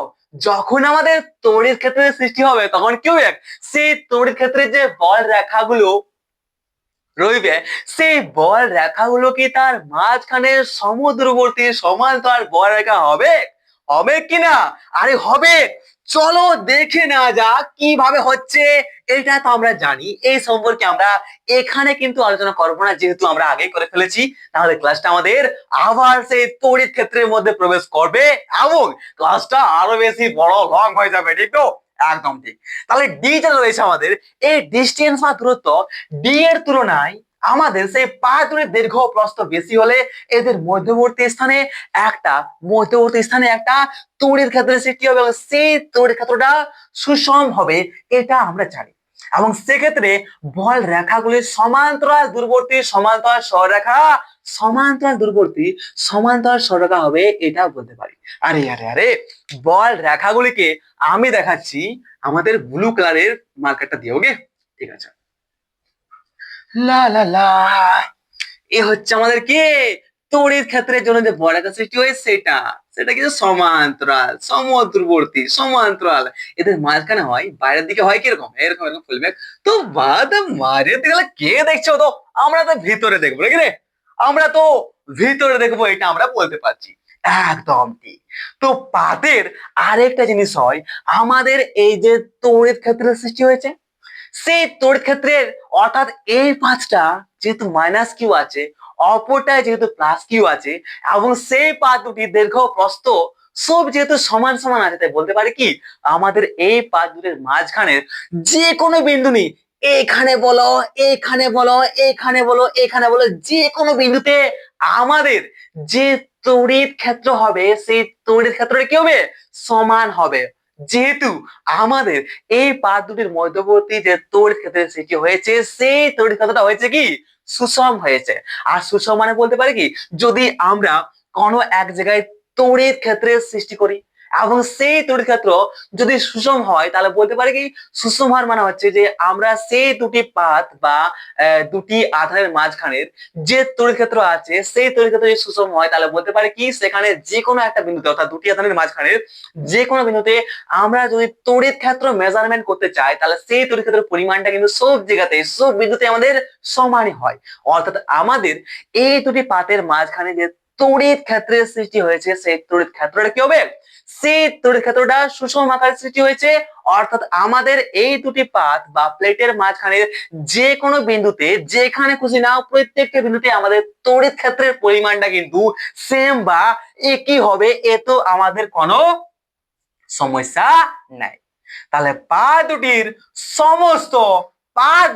যখন আমাদের তড়িৎ ক্ষেত্রের সৃষ্টি হবে, তখন কি হবে? সেই তড়িৎ ক্ষেত্রের যে বল রেখাগুলো রইবে, সেই বল রেখাগুলো কি তার মাঝখানে সমদূরবর্তী সমান্তরাল বল রেখা হবে? হবে কিনা? আরে হবে। চলো দেখে নেওয়া যাক কিভাবে হচ্ছে। এটা তো আমরা জানি, এই সম্পর্কে আমরা এখানে কিন্তু আলোচনা করবো না, যেহেতু আমরা আগেই করে ফেলেছি। তাহলে ক্লাসটা আমাদের আবার সেই তড়িৎ ক্ষেত্রের মধ্যে প্রবেশ করবে, এবং ক্লাসটা আরো বেশি বড় লং হয়ে যাবে, ঠিক তো? একদম ঠিক। তাহলে ডি যেটা রয়েছে আমাদের, এই ডিস্টেন্স বা দূরত্ব ডি এর তুলনায় আমাদের সেই পাত দুটির দৈর্ঘ্য প্রস্থ বেশি হলে এদের মধ্যবর্তী স্থানে একটা তড়িৎ ক্ষেত্রের সৃষ্টি হবে, এবং সেই তড়িৎ ক্ষেত্রটা সুষম হবে, এটা আমরা জানি। এবং সেক্ষেত্রে বল রেখাগুলির সমান্তরাল দূরবর্তী সমান্তরাল সরলরেখা, সমান্তরাল দূরবর্তী সমান্তরাল সরলরেখা হবে, এটা বলতে পারি। আরে আরে আরে, বল রেখাগুলিকে আমি দেখাচ্ছি আমাদের ব্লু কালারের মার্কারটা দিয়ে। ওকে, ঠিক আছে। লা লা লা, এ হচ্ছে আমাদের কি তড়িৎ ক্ষেত্রের জন্য যে বলরেখা সৃষ্টি হয়, সেটা সেটা কিন্তু সমান্তরাল সমদূরবর্তী সমান্তরাল, এদের মাঝখানে হয়, বাইরের দিকে হয় কিরকম? এরকম এরকম ফুলবে। তো বাদ বাইরের দিকে কে দেখছো? তো আমরা তো ভিতরে দেখবো, নাকি রে? আমরা তো ভিতরে দেখবো, এটা আমরা বলতে পারছি। একদম ঠিক। তো পাতের আরেকটা জিনিস হয়, আমাদের এই যে তড়িৎ ক্ষেত্রের সৃষ্টি হয়েছে, সেই তড়িৎ ক্ষেত্রের, অর্থাৎ এই পাঁচটা যেহেতু মাইনাস কিউ আছে, অপরটায় যেহেতু প্লাস কিউ আছে, এবং সেই পাত দুটি দৈর্ঘ্য প্রস্থ সব যেহেতু সমান সমান আছে, তাই বলতে পারি কি আমাদের এই পাত দুটির মাঝখানের যে কোনো বিন্দু নেই, এখানে বলো, এখানে বলো, এখানে বলো, এখানে বলো, যে কোনো বিন্দুতে আমাদের যে তড়িৎ ক্ষেত্র হবে, সেই তড়িৎ ক্ষেত্রটা কি হবে? সমান হবে। যেহেতু আমাদের এই পাত দুটির মধ্যবর্তী যে তড়িৎ ক্ষেত্রের সৃষ্টি হয়েছে, সেই তড়িৎ ক্ষেত্রটা হয়েছে কি সুষম হয়েছে। আর সুষম মানে বলতে পারি কি, যদি আমরা কোনো এক জায়গায় তড়িৎ ক্ষেত্রের সৃষ্টি করি, এবং সেই তড়িৎ ক্ষেত্র যদি সুষম হয়, তাহলে বলতে পারি কি সুষম হওয়ার মানে হচ্ছে যে আমরা সেই দুটি পাত বা দুটি আধারের মাঝখানের যে তড়িৎ ক্ষেত্র আছে, সেই তড়িৎ ক্ষেত্র যদি সুষম হয়, তাহলে বলতে পারি কি সেখানে যে কোনো একটা বিন্দুতে, অর্থাৎ দুটি আধারের মাঝখানের যে কোনো বিন্দুতে আমরা যদি তড়িৎ ক্ষেত্র মেজারমেন্ট করতে চাই, তাহলে সেই তড়িৎ ক্ষেত্রের পরিমাণটা কিন্তু সব জায়গাতে সব বিন্দুতে আমাদের সমানই হয়। অর্থাৎ আমাদের এই দুটি পাতের মাঝখানে যে তড়িৎ ক্ষেত্রের সৃষ্টি হয়েছে, সেই তড়িৎ ক্ষেত্রটা কি হবে? সেই তড়িৎ ক্ষেত্রটা সুষম আকারে সৃষ্টি হয়েছে, অর্থাৎ আমাদের এই দুটি পাত বা প্লেটের মাঝখানে যে কোনো বিন্দুতে যেখানে খুশি নাও প্রত্যেকটা বিন্দুতে আমাদের তড়িৎ ক্ষেত্রের পরিমাণটা কিন্তু সেম বা একই হবে, এ তো আমাদের কোনো সমস্যা নাই। তাহলে এই পাত দুটির পাত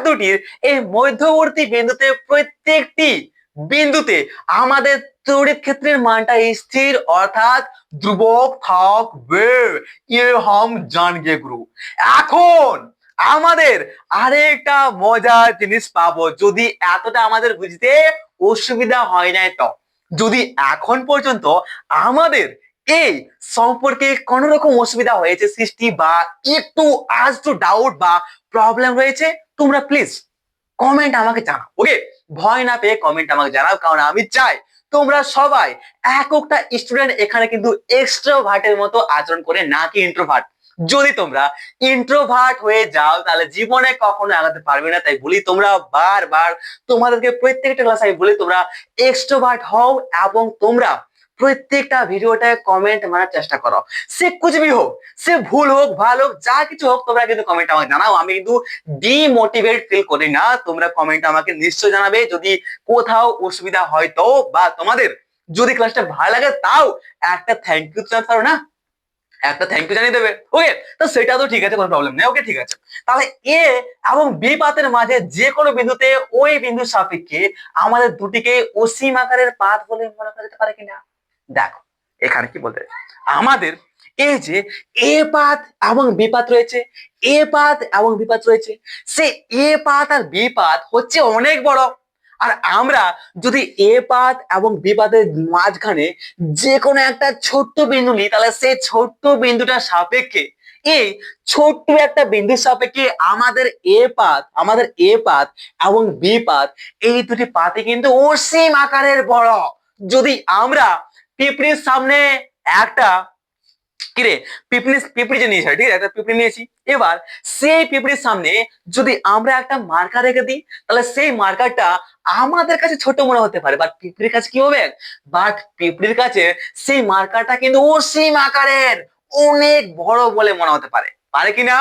দুটির এই মধ্যবর্তী বিন্দুতে প্রত্যেকটি বিন্দুতে আমাদের তড়িৎ ক্ষেত্রের মানটা স্থির অর্থাৎ ধ্রুবক থাকবে। এখন আমাদের আরেকটা মজার জিনিস পাবো, যদি এতটা আমাদের বুঝতে অসুবিধা হয় নাই তো, যদি এখন পর্যন্ত আমাদের এই সম্পর্কে কোন রকম অসুবিধা হয়েছে সৃষ্টি বা একটু আজটু ডাউট বা প্রবলেম রয়েছে, তোমরা প্লিজ কমেন্ট আমাকে জানাও। ওকে, ভয় না পেয়ে কমেন্ট আমাকে জানাও, কারণ আমি চাই তোমরা সবাই একটা স্টুডেন্ট এখানে কিন্তু এক্সট্রোভার্টের মতো আচরণ করে, নাকি ইন্ট্রোভার্ট। যদি তোমরা ইন্ট্রোভার্ট হয়ে যাও তাহলে জীবনে কখনো আগাতে পারবে না। তাই বলি তোমরা বারবার তোমাদেরকে প্রত্যেকটা ক্লাসে আমি বলি তোমরা এক্সট্রোভার্ট হও এবং তোমরা প্রত্যেকটা ভিডিওতে কমেন্ট মারার চেষ্টা করো। সে কুচবি হোক, সে ভুল হোক, ভালো হোক, যা কিছু হোক, তোমরা কিন্তু কমেন্ট আমাকে জানাও। আমি কিন্তু ডিমোটিভেট ফিল করি না। তোমরা কমেন্ট আমাকে নিশ্চয় জানাবে যদি কোথাও অসুবিধা হয় তো, বা তোমাদের যদি ক্লাসটা ভালো লাগে তাও একটা থ্যাংক ইউ জানাতে পারো না, একটা থ্যাংক ইউ জানিয়ে দেবে। ওকে, তো সেটা তো ঠিক আছে, কোনো প্রবলেম নেই। ওকে, ঠিক আছে। তাহলে এ এবং বি পাতের মাঝে যে কোনো বিন্দুতে ওই বিন্দুর সাপেক্ষে আমাদের দুটিকে অসীম আকারের পাত বলে মনে করা যেতে পারে কিনা? দেখো এখানে কি বলতে আমাদের এই যে এ পাত এবং বি পাত রয়েছে, সে এ পাত আর বি পাত হচ্ছে অনেক বড়। আর আমরা যদি এ পাত এবং বি পাতের মাঝখানে যে কোনো একটা ছোট্ট বিন্দু নিই, তাহলে সেই ছোট্ট বিন্দুটার সাপেক্ষে এই ছোট্ট একটা বিন্দুর সাপেক্ষে আমাদের এ পাত এবং বি পাত, এই দুটি পাতে কিন্তু অসীম আকারের বড়। যদি আমরা পিঁপড়ির সামনে একটা কিরে পিঁপড়ি যে নিয়েছি, ঠিক আছে, একটা পিঁপড়ি নিয়েছি, এবার সেই পিঁপড়ির সামনে যদি আমরা একটা মার্কার রেখে দিই, তাহলে সেই মার্কারটা আমাদের কাছে ছোট মনে হতে পারে, বাট পিঁপড়ির কাছে কি হবে? পিঁপড়ির কাছে সেই মার্কারটা কিন্তু অসীম আকারের, অনেক বড় বলে মনে হতে পারে। পারে কিনা?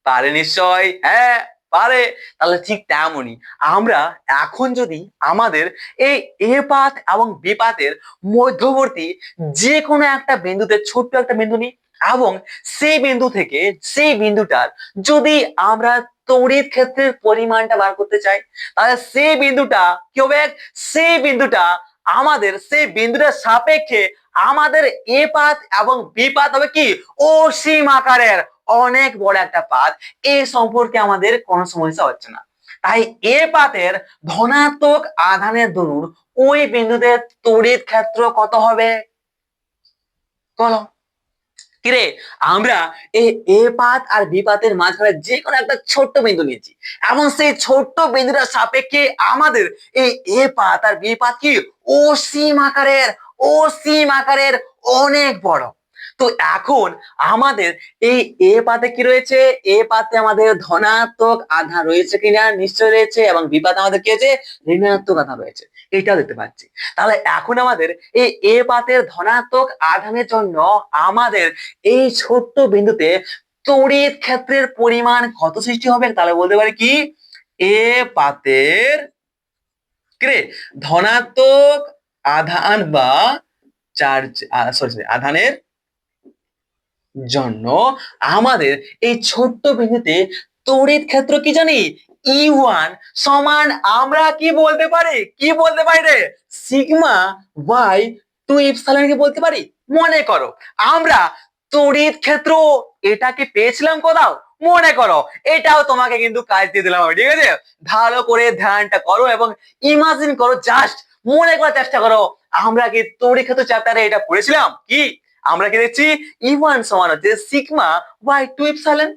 পারে নিশ্চয়, হ্যাঁ পারে। তাহলে ঠিক তেমনই আমরা এখন যদি আমাদের এই এ পাত এবং বি পাতের মধ্যবর্তী যে কোনো একটা বিন্দুতে ছোট্ট একটা বিন্দু নিই এবং সেই বিন্দু থেকে সেই বিন্দুটার যদি আমরা তড়িৎ ক্ষেত্রের পরিমাণটা বার করতে চাই, তাহলে সেই বিন্দুটা কি হবে? সেই বিন্দুটার সাপেক্ষে আমাদের এ পাত এবং বি পাত হবে কি? অসীম আকারের, অনেক বড় একটা পাত। এই সম্পর্কে আমাদের কোনো সমস্যা হচ্ছে না। তাই এ পাতের ধনাত্মক আধানের দরুন ওই বিন্দুতে তড়িৎ ক্ষেত্র কত হবে? বলো। কিরে, আমরা এই এ পাত আর বি পাতের মাঝখানে যে কোনো একটা ছোট্ট বিন্দু নিয়েছি এবং সেই ছোট্ট বিন্দুটার সাপেক্ষে আমাদের এই এ পাত আর বি পাত কি? অসীম আকারের অনেক বড়। তো এখন আমাদের এই এ পাতে কি রয়েছে? এ পাতে আমাদের ধনাত্মক আধান রয়েছে কিনা? নিশ্চয় রয়েছে। এবং বি পাতে আমাদের কি আছে? ঋণাত্মক আধান রয়েছে, এটাও দেখতে পাচ্ছি। তাহলে এখন আমাদের এই এ পাতের ধনাত্মক আধানের জন্য আমাদের এই ছোট্ট বিন্দুতে তড়িৎ ক্ষেত্রের পরিমাণ কত সৃষ্টি হবে? তাহলে বলতে পারি কি? এ পাতের ধনাত্মক আধান বা চার্জ আধানের জন্য আমাদের এই ছোট্ট বিন্দুতে তড়িৎ ক্ষেত্র কি জানি? E1 সমান আমরা কি বলতে পারি? রে? সিগমা বাই 2 ইপসিলন কি বলতে পারি? মনে করো আমরা তড়িৎ ক্ষেত্র এটাকে পেয়েছিলাম কোথাও? মনে করো, এটাও তোমাকে কিন্তু কাজ দিয়ে দিলাম, ঠিক আছে? ভালো করে ধ্যানটা করো এবং ইমাজিন করো, জাস্ট মনে করার চেষ্টা করো। আমরা কি তড়িৎ ক্ষেত্র চ্যাপ্টারে এটা পড়েছিলাম? কি আমরা কি দেখছি? E1 সমান হচ্ছে সিগমা বাই 2 ইপসিলন।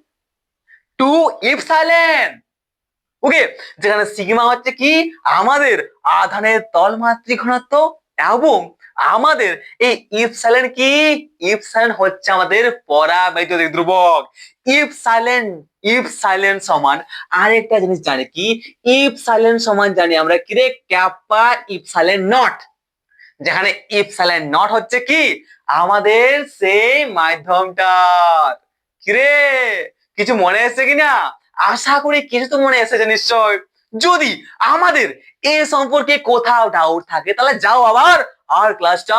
ওকে, যেখানে সিগমা হচ্ছে কি? আমাদের আধানের তলমাত্রিক ঘনত্ব এবং আমাদের এই ইপসাইলন কি, ইপসাইলন হচ্ছে আমাদের পরাবৈদ্যুতিক ধ্রুবক। ইপসাইলন সমান আরেকটা জিনিস জানি কি, ইপসাইলন সমান জানি আমরা কি রে, ক্যাপা ইপসাইলন নট। যেখানে ইপসাইলন নট হচ্ছে কি আমাদের সেই মাধ্যমটা। কিরে কিছু মনে এসেছে কিনা? আশা করি কিছু তো মনে এসেছে নিশ্চয়। যদি আমাদের এ সম্পর্কে কোথাও ডাউট থাকে তাহলে যাও আবার আর ক্লাসটা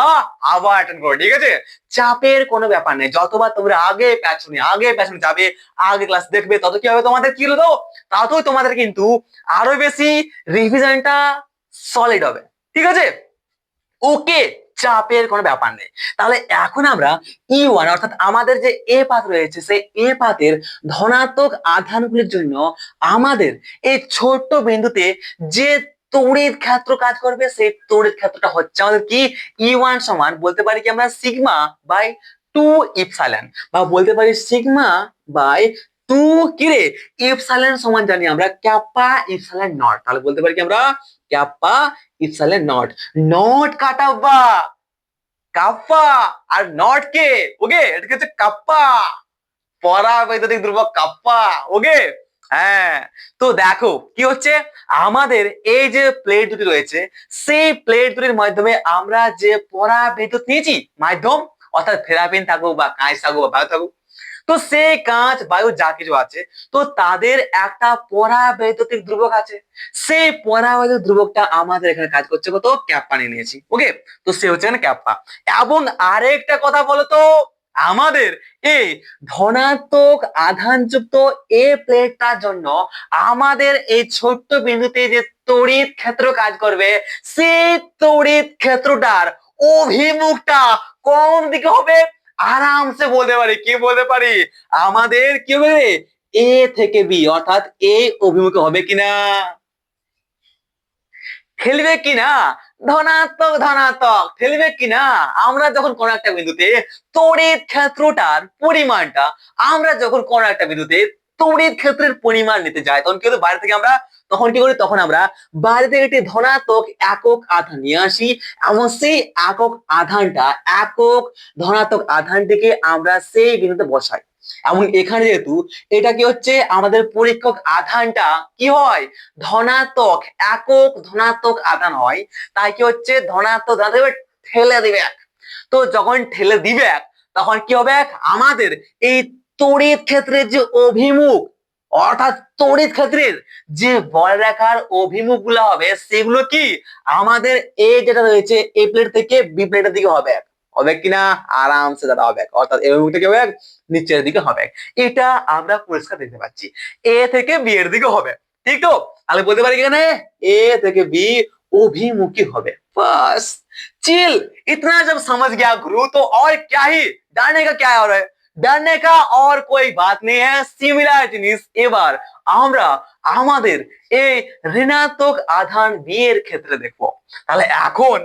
আবার অ্যাটেন্ড করো, ঠিক আছে? চাপের কোনো ব্যাপার নেই, যতবার তোমরা আগে পেছনে যাবে, আগে ক্লাস দেখবে, তত কি হবে তোমাদের, কি হলো, ততই তোমাদের কিন্তু আরো বেশি রিভিশনটা সলিড হবে, ঠিক আছে? ওকে, চাপের কোনো ব্যাপার নেই। তাহলে এখন আমরা E1 অর্থাৎ আমাদের যে এ পাত রয়েছে সেই এ পাতের ধনাত্মক আধানগুলির জন্য আমাদের এই ছোট্ট বিন্দুতে যে তড়িৎ ক্ষেত্র কাজ করবে সেই তড়িৎ ক্ষেত্রটা হচ্ছে আমাদের কি, E1 সমান বলতে পারি কি আমরা সিগমা বাই 2 ইপসাইলন, বা বলতে পারি সিগমা বাই 2 কি রে, ইপসাইলন সমান জানি আমরা ক্যাপা ইপসাইলন নট। তাহলে বলতে পারি কি আমরা ক্যাপা ইপসাইলন নট। নট কাটা বা কাপ্পা আর নট কে, ওকে, এটা হচ্ছে কাপ্পা, পরাবৈদ্যুতিক ধ্রুবক কাপ্পা, ওকে। হ্যাঁ, তো দেখো কি হচ্ছে, আমাদের এই যে প্লেট দুটি রয়েছে সেই প্লেট দুটির মাধ্যমে আমরা যে পরাবৈদ্যুৎ নিয়েছি মাধ্যম, অর্থাৎ ফেরাপিন থাকুক বা কাঁচ থাকুক বা বায়ু থাকুক, তো সেই কাঁচ বায়ু যা কিছু আছে তো তাদের একটা পরাবৈদ্যুতিক ধ্রুবক আছে। সেই পরাবৈদ্যুতিক ধ্রুবকটা আমাদের এখানে কাজ করছে কত, ক্যাপ্পা নিয়ে নিয়েছি, ওকে। তো সে হচ্ছে এখানে ক্যাপ্পা। এবং আরেকটা কথা বলো তো, আমাদের এই ধনাত্মক আধানযুক্ত এ প্লেটটার জন্য আমাদের এই ছোট্ট বিন্দুতে যে তড়িৎ ক্ষেত্র কাজ করবে সেই তড়িৎ ক্ষেত্রটার অভিমুখটা কোন দিকে হবে? আরামসে বলতে পারি, কি বলতে পারি, আমাদের কি হবে, এ থেকে বি অর্থাৎ এই অভিমুখে হবে কিনা, ঠেলবে কিনা, ধনাত্মক ধনাত্মক ঠেলবে কিনা। আমরা যখন কোন একটা বিন্দুতে তড়িৎ ক্ষেত্রটার পরিমাণটা, আমরা যখন কোন একটা বিন্দুতে তড়িৎ ক্ষেত্রের পরিমাণ নিতে যাই তখন কিন্তু বাইরে থেকে আমরা তখন কি করি, তখন আমরা বাইরে থেকে একটি ধনাত্মক একক আধান নিয়ে আসি এবং সেই একক ধনাত্মক আধানটিকে আমরা সেই বিন্দুতে বসাই। এবং এখানে যেহেতু এটা কি হচ্ছে, আমাদের পরীক্ষক আধানটা কি হয়, ধনাত্মক ধনাত্মক আধান হয়, তাই কি হচ্ছে ধনাত্মক ধানাত্মক ঠেলে দিবে। তো যখন ঠেলে দিবে তখন কি হবে, আমাদের এই তড়িৎ ক্ষেত্রের যে অভিমুখ অর্থাৎ তড়িৎ ক্ষেত্রের যে বলরেখার অভিমুখ গুলো হবে সেগুলো কি আমাদের এ যেটা রয়েছে এ প্লেট থেকে বি প্লেটের দিকে হবে, হবে কিনা, আরামসে দাদা হবে, অর্থাৎ এই অভিমুখটা কি হবে, নিচের দিকে হবে। এটা আমরা পরিষ্কার দেখতে পাচ্ছি, এ থেকে বি এর দিকে হবে, ঠিক তো? তাহলে বলতে পারি এখানে এ থেকে বি अभिमुखी হবে। बस चिल, इतना जब समझ गया गुरु तो और क्या ही डरने का क्या है, और डरने का और कोई बात नहीं है। সিমিলার জিনিস এবার আমরা আমাদের এই ঋণাত্মক আধান বি এর ক্ষেত্রে দেখবো। তাহলে এখন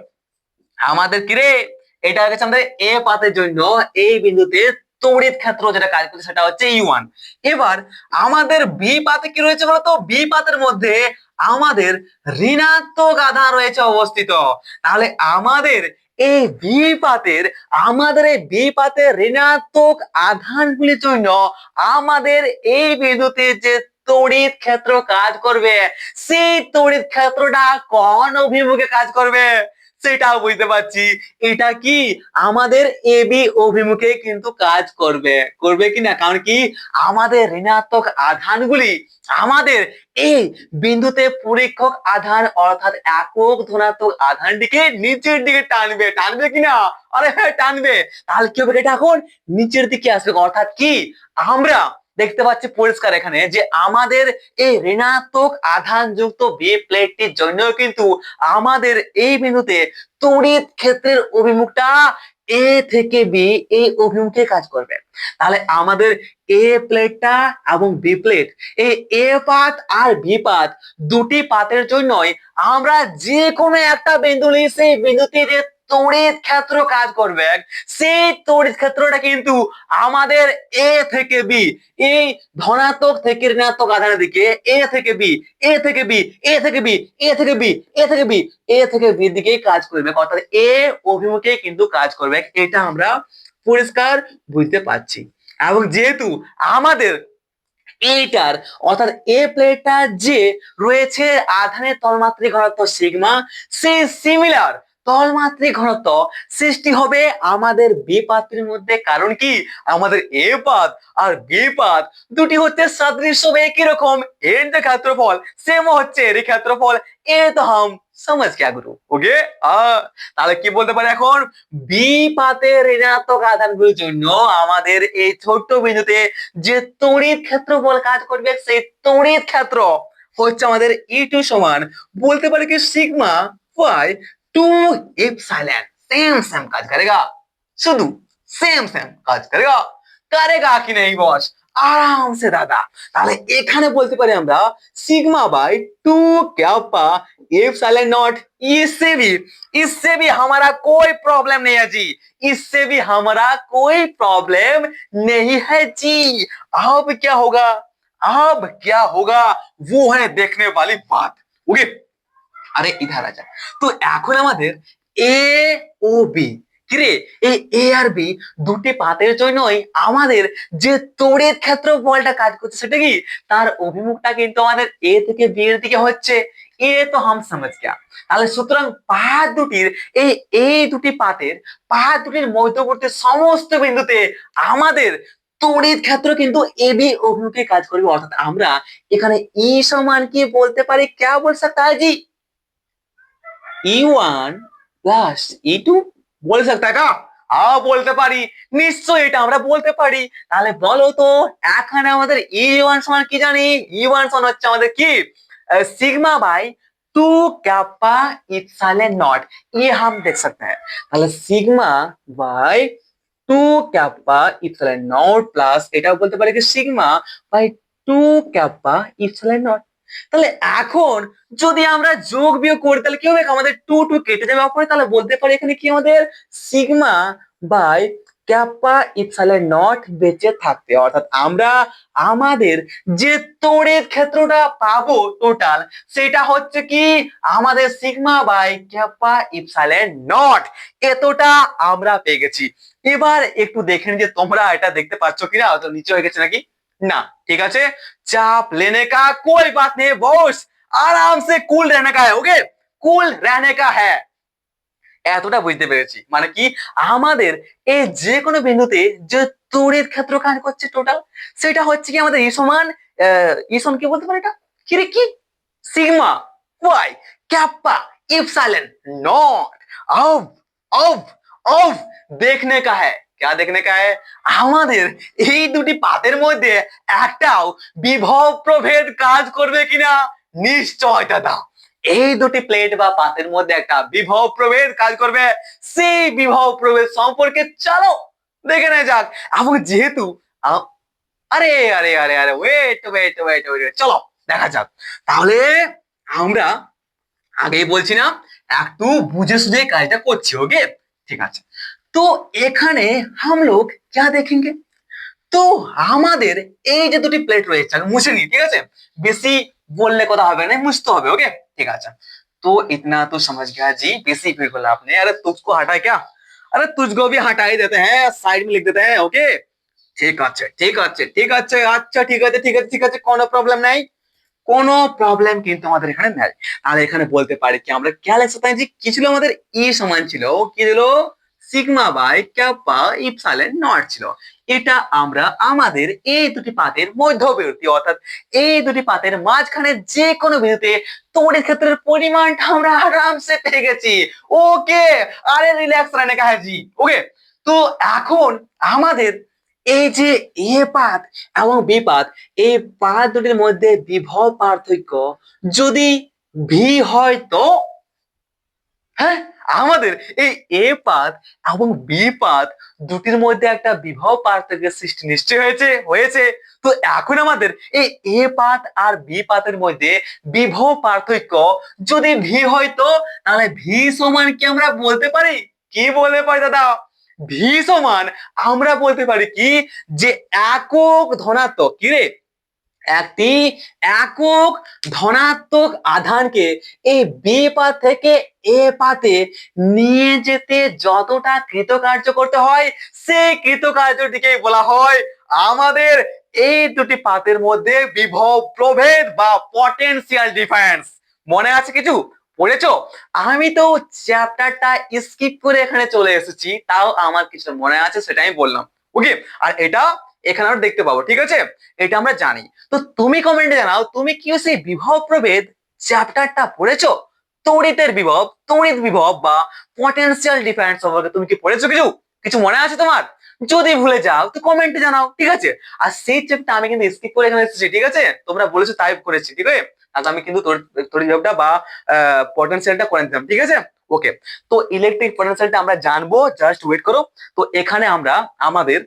আমাদের কি রে, এটা হচ্ছে আমাদের এ পাতের জন্য এই বিন্দুতে তড়িৎ ক্ষেত্র যেটা কাজ করছে সেটা হচ্ছে E1। এবার আমাদের বি পাতে কি রয়েছে বলতো, বি পাতের মধ্যে আমাদের ঋণাত্মক আধান রয়েছে অবস্থিত। তাহলে আমাদের এই বি পাতের ঋণাত্মক আধানগুলির জন্য আমাদের এই বিন্দুতে যে তড়িৎ ক্ষেত্র কাজ করবে সেই তড়িৎ ক্ষেত্রটা কোন অভিমুখে কাজ করবে সেটাও বুঝতে পারছি। এটা কি আমাদের এ বি অভিমুখে কিন্তু কাজ করবে, করবে কিনা, কারণ কি আমাদের ঋণাত্মক আধানগুলি আমাদের এই বিন্দুতে পরীক্ষক আধান অর্থাৎ একক ধনাত্মক আধানটিকে নিচের দিকে টানবে, টানবে কিনা, আরে হ্যাঁ টানবে। তাহলে কি হবে, এটা এখন নিচের দিকে আসবে, অর্থাৎ কি আমরা দেখতে পাচ্ছি পরিষ্কার এখানে যে আমাদের এই ঋণাত্মক আধান যুক্ত বি প্লেটটির জন্য কিন্তু আমাদের এই বিন্দুতে তড়িৎ ক্ষেত্রের অভিমুখটা এ থেকে বি এই অভিমুখে কাজ করবে। তাহলে আমাদের এ প্লেটটা এবং বি প্লেট, এই এ পাত আর বি পাত দুটি পাতের জন্যই আমরা যে কোনো একটা বিন্দু নিয়ে সেই বিন্দুতে যে তড়িৎ ক্ষেত্র কাজ করবে সেই তড়িৎ ক্ষেত্রটা কিন্তু আমাদের এ থেকে বি, এই ধনাত্মক থেকে ঋণাত্মক আধানের দিকে এ থেকে বি, এ থেকে বি, এ থেকে বি, এ থেকে বি, এ থেকে বি, এ থেকে বি দিকে কাজ করবে, অর্থাৎ এ অভিমুখে কিন্তু কাজ করবে। এটা আমরা পরিষ্কার বুঝতে পারছি। এবং যেহেতু আমাদের এইটার অর্থাৎ এ প্লেটটা যে রয়েছে আধানের তলমাত্রিক ঘনত্ব সিগমা, সেই সিমিলার তলমাত্রিক ঘনত্ব সৃষ্টি হবে আমাদের বি পাতের মধ্যে। কারণ কি আমাদের এ পাত আর বি পাত দুটি হচ্ছে সদৃশ্য, একই রকম, এর যে ক্ষেত্রফল সেম হচ্ছে এর ক্ষেত্রফল। এ তো হাম समझ क्या गुरु? ওকে, তাহলে কি বলতে পারি এখন, বি পাতের ঋণাত্মক আধানগুলোর জন্য আমাদের এই ছোট্ট বিন্দুতে যে তড়িৎ ক্ষেত্রফল কাজ করবে সেই তড়িৎ ক্ষেত্র হচ্ছে আমাদের E2 সমান বলতে পারি কি sigma y 2 epsilon. Same same কাজ करेगा, শুধু সেম সেম কাজ करेगा। करेगा কি नहीं বস? आराम से दादा। তাহলে এখানে বলতে পারি আমরা sigma bye 2 kappa epsilon not. इससे भी हमारा कोई प्रॉब्लम नहीं है जी, इससे भी हमारा कोई प्रॉब्लम नहीं है जी। अब क्या होगा, अब क्या होगा वो है देखने वाली बात। ओके, আরে ইধার আচ্ছা, তো এখন আমাদের এ ও বি, কিরে এই এ আর বি দুটি পাতের জন্যই আমাদের যে তড়িৎ ক্ষেত্রফলটা কাজ করছে সেটা কি তার অভিমুখটা কিন্তু আমাদের এ থেকে বি এর দিকে হচ্ছে। এ তো হাম समझ गया। তাহলে সুতরাং পাত দুটির এই দুটি পাত দুটির মধ্যবর্তী সমস্ত বিন্দুতে আমাদের তড়িৎ ক্ষেত্র কিন্তু এ বি অভিমুখে কাজ করবে। অর্থাৎ আমরা এখানে ই সমান কি বলতে পারি, क्या बोल सकता है जी? E1 প্লাস E2 বলে सकता है क्या? বলতে পারি, নিশ্চয়ই এটা আমরা বলতে পারি। তাহলে বলো তো এখানে আমাদের E1 সমান কি জানি? E1 সমান হচ্ছে আমাদের কি sigma bye 2 kappa epsilon not. ये हम देख सकते हैं। তাহলে sigma bye 2 kappa epsilon not plus এটা বলতে পারি কি sigma bye 2 kappa epsilon not. তাহলে এখন যদি আমরা যোগ বিয়োগ করি তাহলে কি হবে, আমাদের 2 2 কেটে যাবে অপরে। তাহলে বলতে পারি এখানে কি আমাদের sigma by kappa epsilon nought বেঁচে থাকতে। অর্থাৎ আমরা আমাদের যে তড়িৎ ক্ষেত্রটা পাবো টোটাল সেটা হচ্ছে কি আমাদের sigma by kappa epsilon nought, এতটা আমরা পেয়ে গেছি। এবার একটু দেখে নিন যে তোমরা এটা দেখতে পাচ্ছ কিনা, হয়তো নিচে হয়ে গেছে নাকি না। ঠিক আছে, चाप लेने का कोई बात नहीं बॉस, आराम से कूल रहने का है। ओके, कूल रहने का है। এতটা বুঝতে পেরেছি, মানে কি আমাদের এই যে কোনো বিন্দুতে যে তড়িৎ ক্ষেত্র কাজ করছে টোটাল সেটা হচ্ছে কি আমাদের ই সমান কি বলতে পারি এটা কি রে কি sigma Y kappa epsilon nought. अब अब अब देखने का है, क्या देखने का है, আমাদের এই দুটি পাতের মধ্যে একটাও বিভব প্রভেদ কাজ করবে কিনা। নিশ্চয় দাদা, এই দুটি প্লেট বা পাতের মধ্যে একটা বিভব প্রভেদ কাজ করবে। সেই বিভব প্রভেদ সম্পর্কে চলো দেখে নেওয়া যাক। এবং যেহেতু আরে আরে আরে আরে ওয়েট ওয়েট ওয়েট ওয়েট, চলো দেখা যাক। তাহলে আমরা আগেই বলছি না একটু বুঝে সুঝে কাজটা করছি। ওকে, ঠিক আছে। তো এখানে हम लोग क्या देखेंगे, তো আমাদের এই যে দুটি প্লেট রয়েছে আমি মুছে নিই, ঠিক আছে, বেশি বললে কথা হবে না, মুছতে হবে। ওকে, ঠিক আছে। तो इतना तो समझ गया जी, बेसिक बिल्कुल आपने, अरे तुझको हटा क्या, अरे तुझको भी हटा ही देते हैं, साइड में लिख देते हैं। ओके, ঠিক আছে ঠিক আছে ঠিক আছে, আচ্ছা ঠিক আছে ঠিক আছে ঠিক আছে, কোনো প্রবলেম নাই, কোনো প্রবলেম কিন্তু আমাদের এখানে নাই। আর এখানে বলতে পারি কি আমরা क्या लिख सकते हैं जी, কি ছিল আমাদের ই সমান ছিল কি ছিল sigma by kappa epsilon nought ছিল। এটা আমরা আমাদের এই দুটি পাতের মধ্যবর্তী অর্থাৎ এই দুটি পাতের মাঝখানে যে কোনো বিন্দুতে তড়িৎ ক্ষেত্রের পরিমাণটা আমরা আরামসে পেয়ে গেছি। ওকে, আরে রিল্যাক্স रहने का है जी। ওকে, তো এখন আমাদের এই যে এ পাত এবং বি পাত এই পাত দুটির মধ্যে বিভব পার্থক্য যদি ভি হয় তো হ্যাঁ আমাদের এই এ পাত এবং বি পাত দুটির মধ্যে একটা বিভব পার্থক্যের সৃষ্টি নিশ্চয় হয়েছে। তো এখন আমাদের এই এ পাত আর বি পাতের মধ্যে বিভব পার্থক্য যদি ভি হয় তো তাহলে ভি সমান কি আমরা বলতে পারি কি বলতে পারি দাদা? ভি সমান আমরা বলতে পারি কি যে একক ধনাত্মক, কি রে, একটি একক ধনাত্মক আধানকে এই বি পাত থেকে এ পাতে নিয়ে যেতে যতটা কৃতকার্য করতে হয় সেই কৃতকার্যটিকে বলা হয় আমাদের এই দুটি পাতের মধ্যে বিভব প্রভেদ বা পটেনশিয়াল ডিফারেন্স। মনে আছে কিছু? পড়েছো? আমি তো চ্যাপ্টারটা স্কিপ করে এখানে চলে এসেছি, তাও আমার কিছু মনে আছে, সেটা আমি বললাম। ওকে, আর এটা এখানে আমরা দেখতে পাবো, ঠিক আছে? এটা আমরা জানি। তো তুমি কমেন্টে জানাও তুমি কি সেই বিভব প্রভেদ চ্যাপ্টারটা পড়েছো? তড়িতের বিভব, তড়িৎ বিভব বা পটেনশিয়াল ডিফারেন্স সম্পর্কে তুমি কি পড়েছো? কিছু কিছু মনে আছে তোমার? যদি ভুলে যাও তো কমেন্টে জানাও, ঠিক আছে? আর সেই চ্যাপ্টার আমি কিন্তু স্কিপ করে এখানে এসেছি, ঠিক আছে? তোমরা বলেছো তাই করেছি, ঠিক আছে? আর আমি কিন্তু তড়িৎ বিভবটা বা পটেনশিয়ালটা করে নিতাম, ঠিক আছে? ওকে, তো ইলেকট্রিক পটেনশিয়ালটা আমরা জানবো, জাস্ট ওয়েট করো। তো এখানে আমরা আমাদের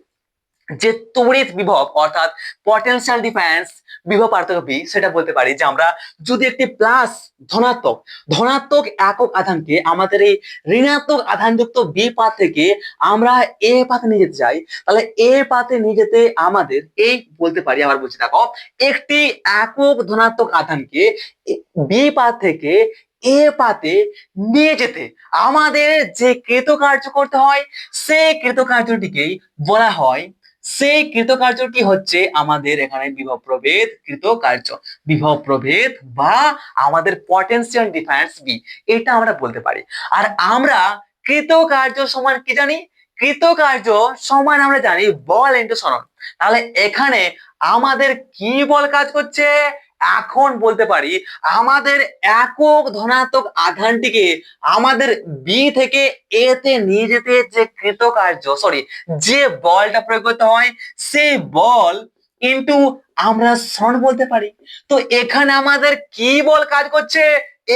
যে তড়িৎ বিভব অর্থাৎ পটেনশিয়াল ডিফারেন্স, বিভব পার্থক্য ভি, সেটা বলতে পারি যে আমরা যদি একটি প্লাস ধনাত্মক ধনাত্মক একক আধানকে আমাদের এই ঋণাত্মক আধানযুক্ত বি পাত থেকে আমরা এ পাতে নিয়ে যেতে চাই, তাহলে এ পাতে নিয়ে যেতে আমাদের এই বলতে পারি, আবার বলছি দেখো, একটি একক ধনাত্মক আধানকে বি পাত থেকে এ পাতে নিয়ে যেতে আমাদের যে কৃতকার্য করতে হয় সেই কৃতকার্যটিকেই বলা হয়, সেই কৃতকার্যটি হচ্ছে আমাদের এখানে বিভব প্রভেদ কৃতকার্য, বিভব প্রভেদ বা আমাদের পটেনশিয়াল ডিফারেন্স বি, এটা আমরা বলতে পারি। আর আমরা কৃতকার্য সমান কি জানি? কৃতকার্য সমান আমরা জানি বল ইনটু সরণ। তাহলে এখানে আমাদের কি বল কাজ করছে? এখন বলতে পারি আমাদের একক ধনাত্মক আধানটিকে আমাদের বি থেকে এ তে নিয়ে যেতে যে কৃতকার্য, সরি, যে বলটা প্রয়োগ করতে হয় সেই বল ইনটু আমরা সরণ বলতে পারি। তো এখানে আমাদের কি বল কাজ করছে?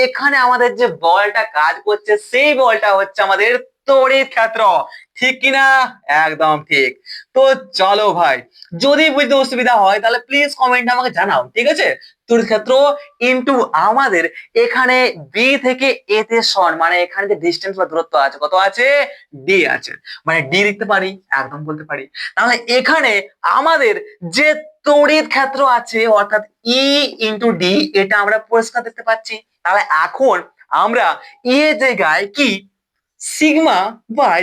এখানে আমাদের যে বলটা কাজ করছে সেই বলটা হচ্ছে আমাদের তড়িৎ ক্ষেত্র, ঠিক কিনা? একদম ঠিক। তো চলো ভাই, যদি বুঝতে অসুবিধা হয় তাহলে প্লিজ কমেন্টে আমাকে জানাও, ঠিক আছে? তড়িৎ ক্ষেত্র ইনটু আমাদের এখানে বি থেকে এ তে সরণ, মানে এখানে যে ডিসটেন্স বা দূরত্ব আছে, কত আছে? ডি আছে, মানে ডি লিখতে পারি, একদম বলতে পারি। তাহলে এখানে আমাদের যে তড়িৎ ক্ষেত্র আছে অর্থাৎ ই ইনটু ডি, এটা আমরা পরিষ্কার দেখতে পাচ্ছি। তাহলে এখন আমরা ই এর জায়গায় কি sigma by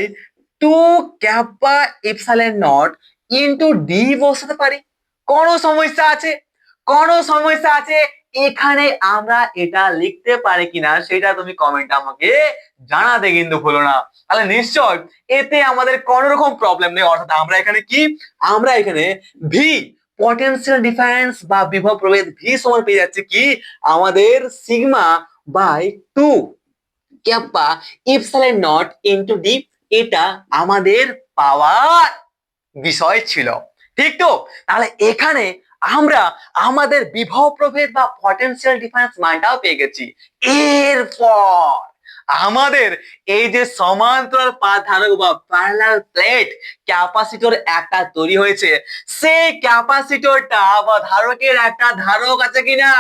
2 kappa epsilon nought into D বসাতে পারি। কোনো সমস্যা আছে? কোনো সমস্যা আছে? এখানে আমরা এটা লিখতে পারি কিনা সেটা তুমি কমেন্ট আমাকে জানাতে কিন্তু ভুলো না। তাহলে নিশ্চয় এতে আমাদের কোনো রকম প্রবলেম নেই, অর্থাৎ আমরা এখানে কি, আমরা এখানে ভি পটেনশিয়াল ডিফারেন্স বা বিভব প্রভেদ ভি সমান পেয়ে যাচ্ছে কি আমাদের sigma by 2 kappa epsilon nought into D, এটা আমাদের পাওয়ার বিষয় ছিল, ঠিক তো? তাহলে এখানে আমরা আমাদের বিভব প্রভেদ বা পটেনশিয়াল ডিফারেন্স মানটাও পেয়ে গেছি। এরপর আমাদের এই যে সমান্তরাল পাত ধারক বা প্যারালাল প্লেট ক্যাপাসিটর একটা তৈরি হয়েছে, সেই ক্যাপাসিটরটা বা ধারকের একটা ধারক আছে কিনা,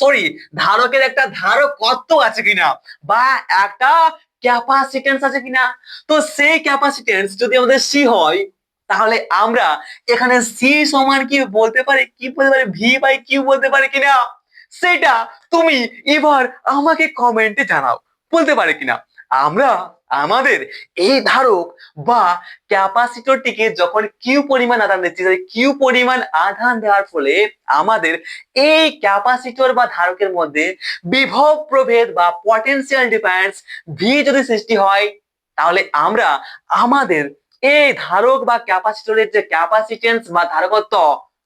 সরি, ধারকের একটা ধারক কত আছে কিনা, বা একটা ক্যাপাসিটেন্স আছে কিনা। তো সেই ক্যাপাসিটেন্স যদি আমাদের সি হয় তাহলে আমরা এখানে সি সমান কি বলতে পারি, কি বলতে পারি, ভি বাই কিউ বলতে পারি কিনা, সেটা তুমি এবার আমাকে কমেন্টে জানাও, বলতে পারে কিনা। আমরা আমাদের এই ধারক বা ক্যাপাসিটরটিকে যখন কিউ পরিমাণ আধান দিচ্ছি, কিউ পরিমাণ আধান দেওয়ার ফলে আমাদের এই ক্যাপাসিটর বা ধারকের মধ্যে বিভব প্রভেদ বা পটেনশিয়াল ডিফারেন্স ভি যদি সৃষ্টি হয়, তাহলে আমরা আমাদের এই ধারক বা ক্যাপাসিটরের যে ক্যাপাসিটেন্স বা ধারকত্ব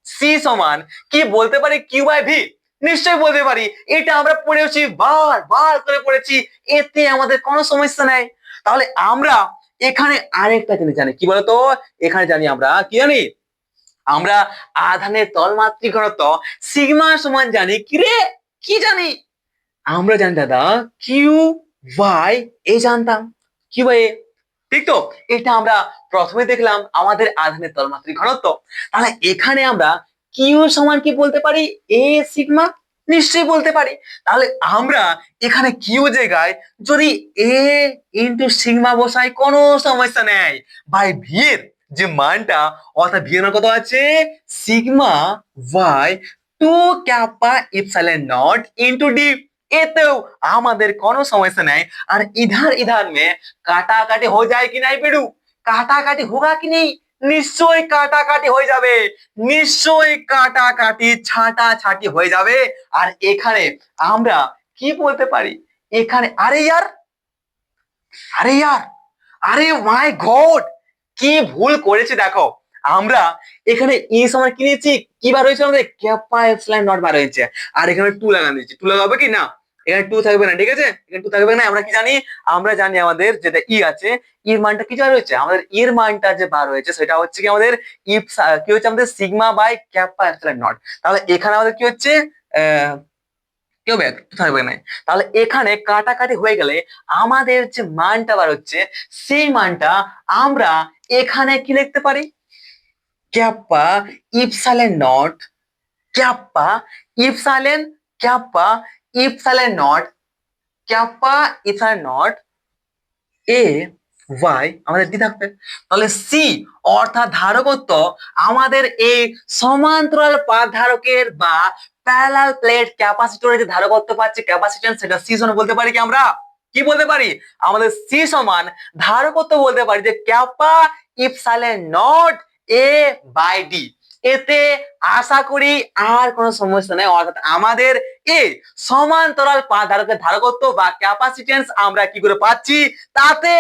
সি সমান কি বলতে পারি, কিউ বাই ভি। নিশ্চয়ই বলতে পারি, এটা আমরা পড়েছি, বার বার করে পড়েছি, এতে আমাদের কোনো সমস্যা নাই। তাহলে আমরা এখানে আরেকটা জিনিস জানি, কি বলতো? এখানে জানি আমরা কি জানি, আমরা আধানের তলমাত্রিক ঘনত্ব সিগমা সমান জানি কি রে, কি জানি? আমরা জানি দাদা কিউ বাই এ, জানতাম কিউ বাই এ, ঠিক তো? এটা আমরা প্রথমে দেখলাম আমাদের আধানের তলমাত্রিক ঘনত্ব। তাহলে এখানে আমরা কিউ সমান কি বলতে পারি, এ সিগমা। নিশ্চয়ই বলতে পারি। তাহলে আমরা এখানে কিউ জায়গায় যদি এ ইন্টু সিগমা বসাই কোনো সমস্যা নেই ভাই। ভি এর যে মানটা অর্থাৎ ভি এর মান কত আছে sigma by 2 epsilon nought into D. এতেও আমাদের কোনো সমস্যা নেই। আর इधर इधर में কাটাকাটি हो जाए कि नहीं बेड़ू? কাটাকাটি होगा कि नहीं? নিশ্চয়ই কাটাকাটি হয়ে যাবে, নিশ্চয়ই কাটাকাটি ছাটাছাটি হয়ে যাবে। আর এখানে আমরা কি বলতে পারি এখানে আরে ইয়ার আরে মাই গড, কি ভুল করেছি দেখো। আমরা এখানে ই সমান কি নিয়েছি, কি বার হয়েছে আমাদের ক্যাপা এপসিলন নট বার হয়েছে। আর এখানে 2 লাগানো দিয়েছি, 2 লাগাবে কি না, এখানে 2 থাকবে না, ঠিক আছে, এখানে 2 থাকবে না। আমরা কি জানি, আমরা জানি আমাদের যেটা ই আছে এর মানটা কি বার হয়েছে, আমাদের এর মানটা যে বার হয়েছে সেটা হচ্ছে কি আমাদের ইফ কি হচ্ছে আমাদের sigma by kappa epsilon nought. তাহলে এখানে আমাদের কি হচ্ছে কেউ ব্যাগ থাকবে না। তাহলে এখানে কাটাকাটি হয়ে গেলে আমাদের যে মানটা বার হচ্ছে সেই মানটা আমরা এখানে কি লিখতে পারি, kappa epsilon nought, kappa epsilon kappa epsilon nought, kappa epsilon nought A Y আমাদের দি থাকবে। তাহলে সি অর্থাৎ ধারকত্ব আমাদের এই সমান্তরাল পাত ধারকের বা প্যারালাল প্লেট ক্যাপাসিটরের যে ধারকত্ব পাচ্ছে ক্যাপাসিট্যান্স, সেটা সি সমান বলতে পারি কি আমরা, কি বলতে পারি আমাদের সি সমান ধারকত্ব বলতে পারি যে kappa epsilon nought A by D. এতে আশা করি আর কোনো সমস্যা নেই। অর্থাৎ আমাদের এই সমান্তরাল পাত ধারকের ধারকত্ব বা ক্যাপাসিট্যান্স আমরা কি করে পাচ্ছি, তাতে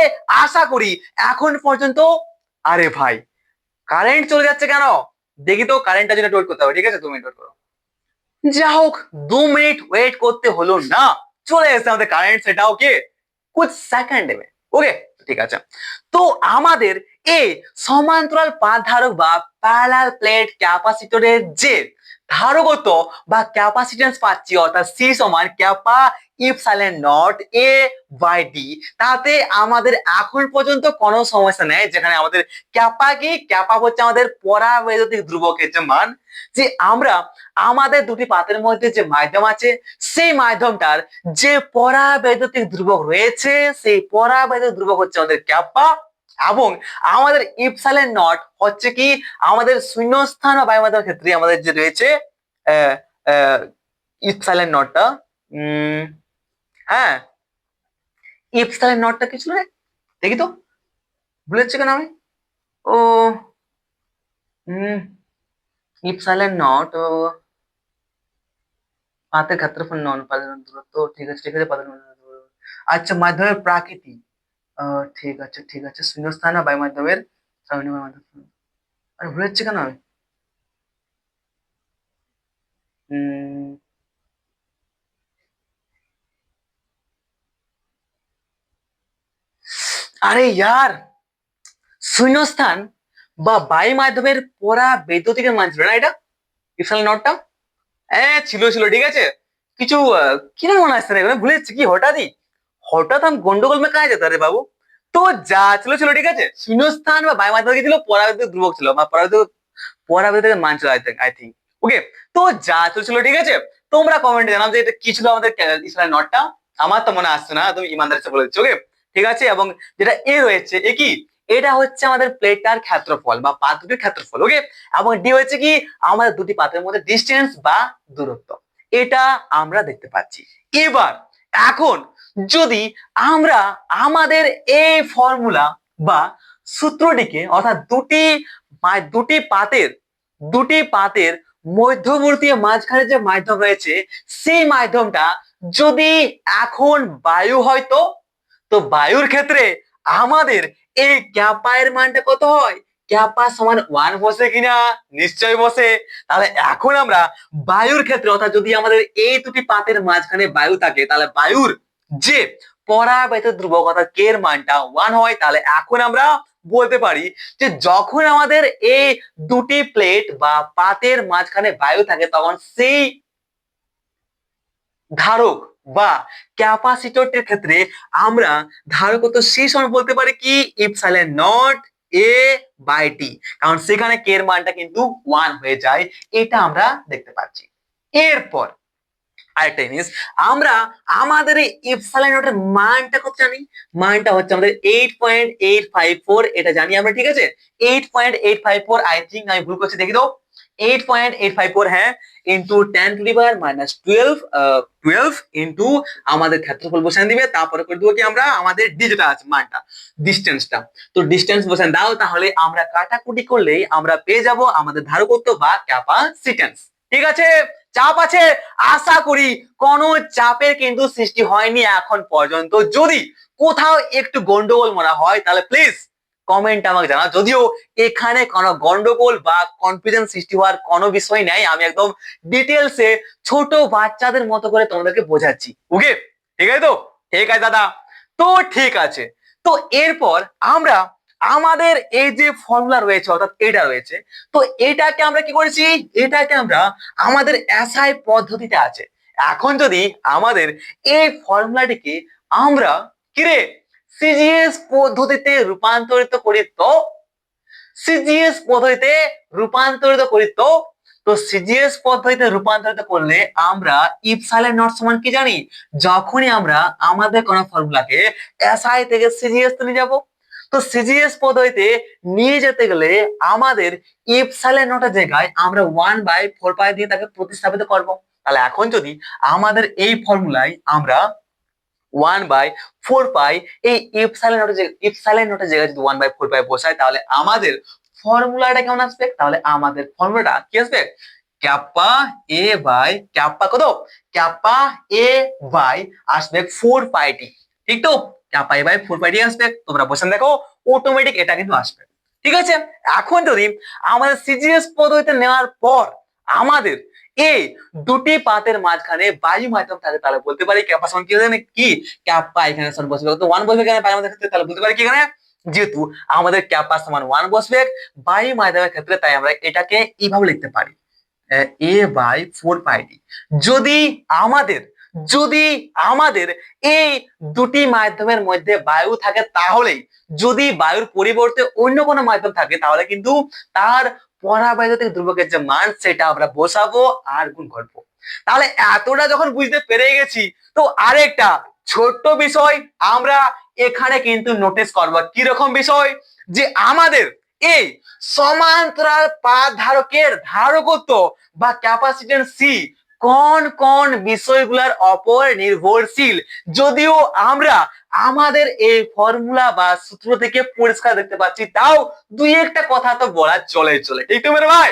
আশা করি এখন পর্যন্ত। আরে ভাই কারেন্ট চলে যাচ্ছে কেন, দেখি তো কারেন্টটা যেটা ওয়েট করতে হবে, ঠিক আছে 2 মিনিট ওয়েট করো। যা হোক 2 মিনিট ওয়েট করতে হলো না, চলে এসেছে আমাদের কারেন্ট, সেটাও কি কুछ সেকেন্ড में। ওকে ঠিক আছে। তো আমাদের এই সমান্তরাল পাত ধারক বা প্যারালাল প্লেট ক্যাপাসিটরের যে ধারকত্ব বা ক্যাপাসিট্যান্স পাচ্ছি অর্থাৎ সি সমান kappa epsilon nought A by D, তাতে আমাদের এখন পর্যন্ত কোনো সমস্যা নেই। যেখানে আমাদের ক্যাপা কি, ক্যাপা হচ্ছে আমাদের পরাবৈদ্যুতিক ধ্রুবকের যে মান, যে আমরা আমাদের দুটি পাতের মধ্যে যে মাধ্যম আছে সেই মাধ্যমটার যে পরাবৈদ্যুতিক ধ্রুবক রয়েছে সেই পরাবৈদ্যুতিক ধ্রুবক হচ্ছে আমাদের ক্যাপা, এবং আমাদের ইপসাইলন নট হচ্ছে কি আমাদের শূন্যস্থান বা বায়ুমণ্ডলের ক্ষেত্রে আমাদের যে রয়েছে ইপসাইলন নটটা, হ্যাঁ ইপসাইলন নটটা কি ছিল রে, দেখি তো ভুলে যাচ্ছি কেন আমি। ও ইপসাইলন নট ও পাতের ক্ষেত্রফল নন পাতের দূরত্ব, ঠিক আছে ঠিক আছে পাতের আচ্ছা মাধ্যমের প্রাকৃতি, ঠিক আছে ঠিক আছে শূন্যস্থান বায়ু মাধ্যমের আরে ভুলে যাচ্ছি কেন আমি। আরে ইয়ার শূন্যস্থান বা বায়ু মাধ্যমের পরাবৈদ্যুতিকের মান ছিল না এটা ইপসাইলন নটটা, ছিল ছিল ঠিক আছে। কিছু কি না মনে আসছে না এগুলো, ভুলে যাচ্ছি কি হঠাৎই, হঠাৎ আমি গন্ডগোল মে কাজ যেত রে বাবু। তো যা ছিল ছিল ঠিক আছে, শূন্যস্থান বা বায়ু মাধ্যমে কি ছিল পরাবৈদ্যুতিক ধ্রুবক ছিল বা পরাবৈদ্যুতিকের মান ছিল আই থিঙ্ক। ওকে তো যা ছিল ঠিক আছে, তোমরা কমেন্টে জানাও যে এটা কি ছিল আমাদের ইসলামের নটটা। আমার তো মনে আসছে না, তুমি ইমানদারের সাথে বলে দিচ্ছ। ওকে ঠিক আছে। এবং যেটা এ রয়েছে এ কি, এটা হচ্ছে আমাদের প্লেটটার ক্ষেত্রফল বা পাত দুটির ক্ষেত্রফল। ওকে এবং ডি হচ্ছে কি আমাদের দুটি পাতের মধ্যে ডিস্টেন্স বা দূরত্ব, এটা আমরা দেখতে পাচ্ছি। এবার এখন যদি আমরা আমাদের এই ফর্মুলা বা সূত্রটিকে অর্থাৎ দুটি পাতের মধ্যবর্তী মাঝখানে যে মাধ্যম রয়েছে সেই মাধ্যমটা যদি এখন বায়ু হয় তো বায়ুর ক্ষেত্রে আমাদের এই ক্যাপা এর মানটা কত হয়, ক্যাপা সমান 1 বসে কিনা, নিশ্চয়ই বসে। তাহলে এখন আমরা বায়ুর ক্ষেত্রে অর্থাৎ যদি আমাদের এই দুটি পাতের মাঝখানে বায়ু থাকে তাহলে বায়ুর যে পরাবৈদ্যুতিক ধ্রুবক অর্থাৎ কে এর মানটা 1 হয়। তাহলে এখন আমরা বলতে পারি যে যখন আমাদের এই দুটি প্লেট বা পাতের মাঝখানে বায়ু থাকে তখন সেই ধারক বা ক্যাপাসিটরটির ক্ষেত্রে আমরা ধারকত্ব সি সমান বলতে পারি কি epsilon nought A by T, কারণ সেখানে কে এর মানটা কিন্তু 1 হয়ে যায়, এটা আমরা দেখতে পাচ্ছি। এরপর আরেকটা জিনিস, আমরা আমাদের এই ইপসাইলন নটের মানটা কত জানি? মানটা হচ্ছে আমাদের 8.854, এটা জানি আমরা, ঠিক আছে? 8.854, আই থিঙ্ক আমি ভুল করছি, দেখি তো। 8.854, হ্যাঁ, ইন্টু 10⁻12, 12 ইন্টু আমাদের ক্ষেত্রফল বসান দিবে, তারপরে করে দেবো কি আমরা আমাদের ডি যেটা আছে মানটা, ডিস্টেন্সটা। তো ডিস্টেন্স বসান দাও, তাহলে আমরা কাটাকুটি করলেই আমরা পেয়ে যাব আমাদের ধারকত্ব বা ক্যাপাসিট্যান্স। ঠিক আছে? চাপ আছে? আশা করি কোনো চাপের কিন্তু সৃষ্টি হয়নি এখন পর্যন্ত। যদি কোথাও একটু গন্ডগোল মনে হয় তাহলে প্লিজ কমেন্ট আমাকে জানাও। যদিও এখানে কোনো গন্ডগোল বা কনফিউশন সৃষ্টি হওয়ার কোনো বিষয় নাই, আমি একদম ডিটেলসে ছোট বাচ্চাদের মতো করে তোমাদেরকে বোঝাচ্ছি। ওকে, ঠিক আছে তো? ঠিক আছে দাদা, তো ঠিক আছে। তো এরপর আমরা আমাদের এই যে ফর্মুলা রয়েছে, অর্থাৎ এটা রয়েছে, তো এটাকে আমরা কি করেছি? এটাকে আমরা আমাদের এসআই পদ্ধতিতে আছে। এখন যদি আমাদের এই ফর্মুলাটিকে আমরা কিরে সিজিএস পদ্ধতিতে রূপান্তরিত করি, তো সিজিএস পদ্ধতিতে রূপান্তরিত করি, তো সিজিএস পদ্ধতিতে রূপান্তরিত করলে আমরা ইপসাইলন নট সমান কি জানি? যখনই আমরা আমাদের কোন ফর্মুলাকে এসআই থেকে সিজিএস তে নিয়ে যাব, তো সিজিএস পদ্ধতিতে নিয়ে যেতে গেলে আমাদের ইপসাইলন নটের জায়গায় আমরা 1/4 দিয়ে তাকে প্রতিস্থাপিত করব। তাহলে এখন যদি আমাদের এই ফর্মুলায় আমরা 1/4 এই ইপসাইলন নটের জায়গায় যদি 1/4 বসাই, তাহলে আমাদের ফর্মুলাটা কেমন আসবে? তাহলে আমাদের ফর্মুলাটা কি আসবে? ক্যাপা এ বাই ক্যাপা কত? ক্যাপা এ বাই আসবে 4 পাই টি। ঠিক তো? ক্যাপা এ বাই 4 পাই টি আসবে। তোমরা বসান দেখো, অটোমেটিক এটা কিন্তু আসবে। ঠিক আছে? এখন যদি আমাদের সিজিএস পদ্ধতিতে নেওয়ার পর আমাদের এই দুটি পাতের মাঝখানে বায়ু মাধ্যম থাকে, তাহলে বলতে পারি ক্যাপা সমান কি জানেন? কি ক্যাপা এখানে সমান বসবে, তো 1 বসবে কেন বায়ু মাধ্যমের ক্ষেত্রে? তাহলে বলতে পারি কি এখানে, যেহেতু আমাদের ক্যাপা সমান 1 বসবে বায়ু মাধ্যমের ক্ষেত্রে, তাই আমরা এটাকে এইভাবে লিখতে পারি এ বাই 4 পাই টি। যদি আমাদের যদি আমাদের এই দুটি মাধ্যমের মধ্যে বায়ু থাকে, তাহলেই, যদি বায়ুর পরিবর্তে অন্য কোনো মাধ্যম থাকে, তাহলে কিন্তু তার পরাবৈদ্যুতিক ধ্রুবকের যে মান সেটা আমরা বসাবো আর গুণ করবো। তাহলে এতটা যখন বুঝতে পেরে গেছি, তো আরেকটা ছোট্ট বিষয় আমরা এখানে কিন্তু নোটিস করবো। কি রকম বিষয়? যে আমাদের এই সমান্তরাল পাত ধারকের ধারকত্ব বা ক্যাপাসিট্যান্স সি কোন কোন বিষয়গুলোর উপর নির্ভরশীল, যদিও আমরা আমাদের এই ফর্মুলা বা সূত্র থেকে পরিষ্কার দেখতে পাচ্ছি, তাও দুই একটা কথা তো বলা চলে। ঠিক তো মেরে ভাই?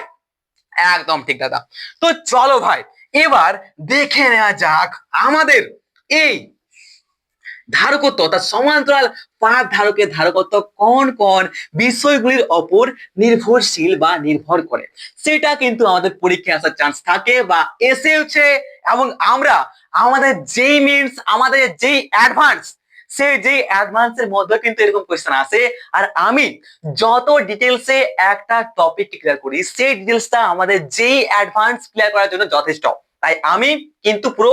একদম ঠিক দাদা। তো চলো ভাই, এবার দেখে নেওয়া যাক আমাদের এই ধারকত্ব, অর্থাৎ সমান্তরাল পাত ধারকের ধারকত্ব কোন কোন বিষয়গুলির ওপর নির্ভরশীল বা নির্ভর করে। সেটা কিন্তু আমাদের পরীক্ষায় আসার চান্স থাকে বা এসেওছে, এবং আমরা আমাদের যেই মিনস আমাদের যেই অ্যাডভান্স, সেই যে অ্যাডভান্সের মধ্যে কিন্তু এরকম কোয়েশ্চেন আসে। আর আমি যত ডিটেলসে একটা টপিক ক্লিয়ার করি, সেই ডিটেলসটা আমাদের যেই অ্যাডভান্স ক্লিয়ার করার জন্য যথেষ্ট। তাই আমি কিন্তু পুরো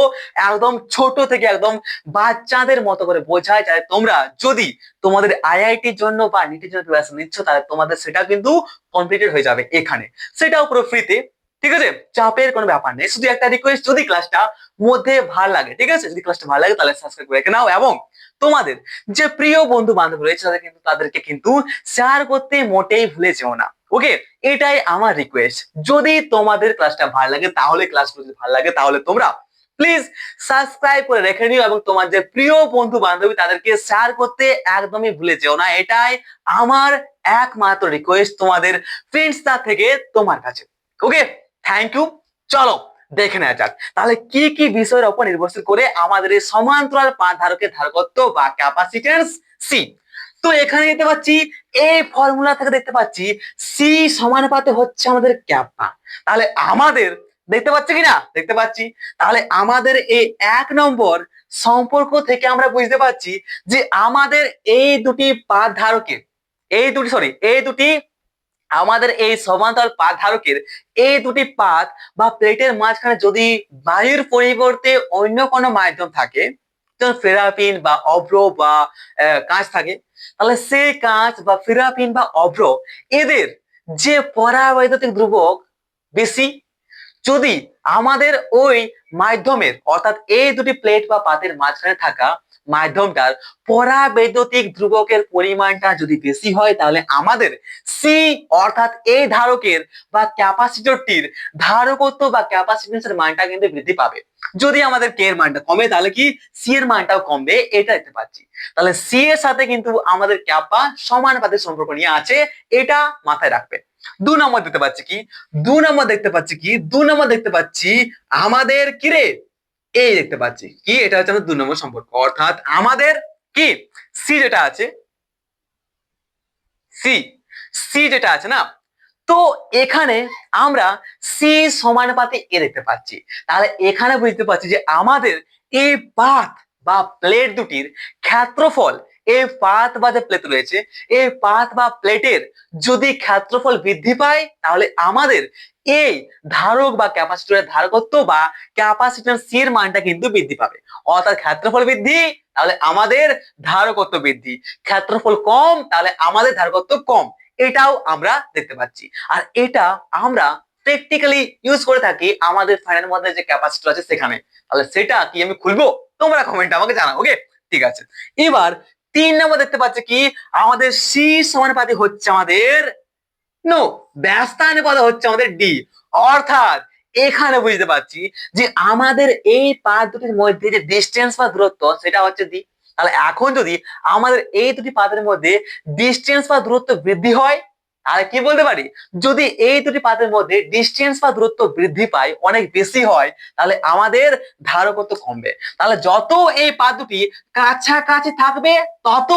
একদম ছোট থেকে একদম বাচ্চাদের মতো করে বোঝাই, যাতে তোমরা যদি তোমাদের আইআইটির জন্য বা নিটের জন্য প্রিপারেশন নিচ্ছ, তাহলে তোমাদের সেটা কিন্তু কমপ্লিটেড হয়ে যাবে এখানে, সেটাও পুরো ফ্রিতে। ঠিক আছে? চাপের কোনো ব্যাপার নেই। শুধু একটা রিকোয়েস্ট, যদি ক্লাসটা মধ্যে ভালো লাগে, ঠিক আছে, যদি ক্লাসটা ভালো লাগে তাহলে সাবস্ক্রাইব করে রেখে নাও, এবং তোমাদের যে প্রিয় বন্ধু বান্ধব রয়েছে তাদেরকে কিন্তু শেয়ার করতে মোটেই ভুলে যেও না। ওকে, এটাই আমার রিকোয়েস্ট। যদি তোমাদের ক্লাসটা ভালো লাগে, তাহলে ক্লাসগুলো যদি ভালো লাগে, তাহলে তোমরা প্লিজ সাবস্ক্রাইব করে রেখে নিও, এবং তোমার যে প্রিয় বন্ধু বান্ধবী তাদেরকে শেয়ার করতে একদমই ভুলে যেও না। এটাই আমার একমাত্র রিকোয়েস্ট তোমাদের ফ্রেন্ডসদের থেকে তোমার কাছে। ওকে, থ্যাংক ইউ। চলো দেখে নেওয়া যাক তাহলে কি কি বিষয়ের উপর নির্ভরশীল করে আমাদের এই সমান্তরাল পাত ধারকের ধারকত্ব বা ক্যাপাসিট্যান্স সি। তো এখানে দেখতে পাচ্ছি এই ফর্মুলা থেকে দেখতে পাচ্ছি সি সমানুপাতে হচ্ছে আমাদের ক্যাপা। তাহলে আমাদের দেখতে পাচ্ছি কিনা? দেখতে পাচ্ছি। তাহলে আমাদের এই 1 নম্বর সম্পর্ক থেকে আমরা বুঝতে পারছি যে আমাদের এই দুটি পাত ধারকের, এই দুটি আমাদের এই সমান্তরাল পাত ধারকের এই দুটি পাত বা প্লেটের মাঝখানে যদি বায়ুর পরিবর্তে অন্য কোনো মাধ্যম থাকে, যেমন ফেরাপিন বা অভ্র বা কাঁচ থাকে, তাহলে সেই কাঁচ বা ফেরাপিন বা অভ্র এদের যে পরাবৈদ্যুতিক ধ্রুবক বেশি, যদি আমাদের ওই মাধ্যমের অর্থাৎ এই দুটি প্লেট বা পাতের মাঝখানে থাকা মাধ্যমটার পরাবৈদ্যুতিক ধ্রুবকের পরিমাণটা যদি বেশি হয় তাহলে আমাদের সি অর্থাৎ এই ধারকের বা ক্যাপাসিটরটির ধারকত্ব বা ক্যাপাসিটেন্সের মানটা কিন্তু বৃদ্ধি পাবে। যদি আমাদের কে এর মানটা কমে তাহলে কি সি এর মানটাও কমবে, এটা দেখতে পাচ্ছি। তাহলে সি এর সাথে কিন্তু আমাদের ক্যাপা সমানুপাতিক সম্পর্ক নিয়ে আছে, এটা মাথায় রাখবে। 2 নম্বর দেখতে পাচ্ছি কি, 2 নম্বর দেখতে পাচ্ছি কি, 2 নম্বর দেখতে পাচ্ছি আমাদের কি রে, এই দেখতে পাচ্ছি কি, এটা হচ্ছে আমাদের 2 নম্বর সম্পর্ক। অর্থাৎ আমাদের কি সি যেটা আছে, সি সি যেটা আছে না, তো এখানে আমরা সি সমানুপাতে এ দেখতে পাচ্ছি। তাহলে এখানে বুঝতে পারছি যে আমাদের এই পাত বা প্লেট দুটির ক্ষেত্রফল, এই পাত বা যে প্লেট রয়েছে এই পাত বা প্লেটের যদি ক্ষেত্রফল বৃদ্ধি পায় তাহলে আমাদের এই ধারক বা ক্যাপাসিটরের ধারকত্ব বা ক্যাপাসিট্যান্স সি এর মানটা কিন্তু বৃদ্ধি পাবে। অর্থাৎ ক্ষেত্রফল বৃদ্ধি তাহলে আমাদের ধারকত্ব বৃদ্ধি, ক্ষেত্রফল কম তাহলে আমাদের ধারকত্ব কম, এটাও আমরা দেখতে পাচ্ছি। আর এটা আমরা প্র্যাকটিক্যালি ইউজ করে থাকি আমাদের ফ্যানের মধ্যে যে ক্যাপাসিটর আছে সেখানে। তাহলে সেটা কি আমি খুলবো, তোমরা কমেন্টে আমাকে জানাও। ওকে, ঠিক আছে। এবার 3 নম্বর দেখতে পাচ্ছি কি, আমাদের সি সমানুপাতি হচ্ছে আমাদের নো, ব্যস্তানুপাত হচ্ছে আমাদের ডি। অর্থাৎ এখানে বুঝতে পারছি যে আমাদের এই পাত দুটির মধ্যে যে ডিস্টেন্স বা দূরত্ব সেটা হচ্ছে ডি। তাহলে এখন যদি আমাদের এই দুটি পাতের মধ্যে ডিস্টেন্স বা দূরত্ব বৃদ্ধি হয় তাহলে কি বলতে পারি, যদি এই দুটি পাতের মধ্যে ডিস্টেন্স বা দূরত্ব বৃদ্ধি পায়, অনেক বেশি হয়, তাহলে আমাদের ধারকত্ব কমবে। তাহলে যত এই পাত দুটি কাছাকাছি থাকবে তত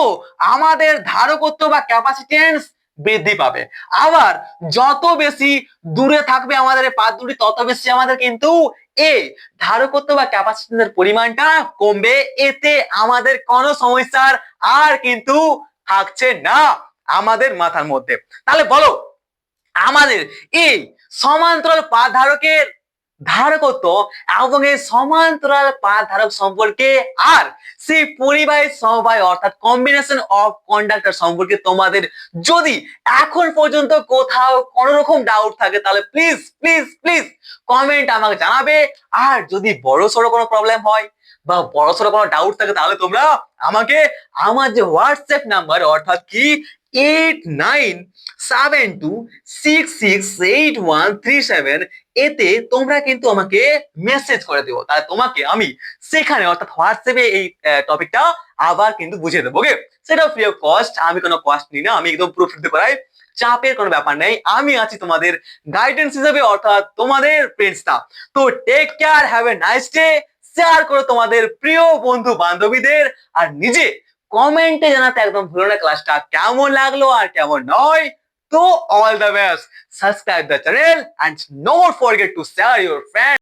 আমাদের ধারকত্ব বা ক্যাপাসিটেন্স বৃদ্ধি পাবে। আবার যত বেশি দূরে থাকবে আমাদের এই পাত দুটি তত বেশি আমাদের কিন্তু এই ধারকত্ব বা ক্যাপাসিটেন্সের পরিমাণটা কমবে। এতে আমাদের কোনো সমস্যার আর কিন্তু থাকছে না আমাদের মাথার মধ্যে। তাহলে বলো আমাদের এই সমান্তরাল পাত ধারকের ধারকত্ব এবং এই সমান্তরাল পাত ধারক সম্পর্কে আর সেই পরিবাহী সমবায় অর্থাৎ কম্বিনেশন অফ কন্ডাক্টর সম্পর্কে তোমাদের যদি এখন পর্যন্ত কোথাও কোনো রকম ডাউট থাকে তাহলে প্লিজ প্লিজ প্লিজ কমেন্ট আমাকে জানাবে। আর যদি বড়সড় কোনো প্রবলেম হয় বা বড়সড় কোনো ডাউট থাকে তাহলে তোমরা আমাকে আমার যে হোয়াটসঅ্যাপ নাম্বার অর্থাৎ কি 8972668137 এতে তোমরা কিন্তু আমাকে মেসেজ করে দিও। তাহলে তোমাকে আমি সেখানে অর্থাৎ হোয়াটসঅ্যাপে এই টপিকটা আবার কিন্তু বুঝিয়ে দেবো। ওকে, সেটা ফ্রি অফ কস্ট, আমি কোনো কস্ট নিই না, আমি একদম প্রুফ দিতে করাই, চাপের কোনো ব্যাপার নেই। আমি আছি তোমাদের গাইডেন্স হিসেবে অর্থাৎ তোমাদের ফ্রেন্ডসটা। তো take care, have a nice day. Share করো তোমাদের প্রিয় বন্ধু বান্ধবীদের, আর নিজে কমেন্টে জানাতে একদম ভুলো না ক্লাসটা কেমন লাগলো আর কেমন নয়। তো all the best, subscribe the channel and don't forget to share your friends.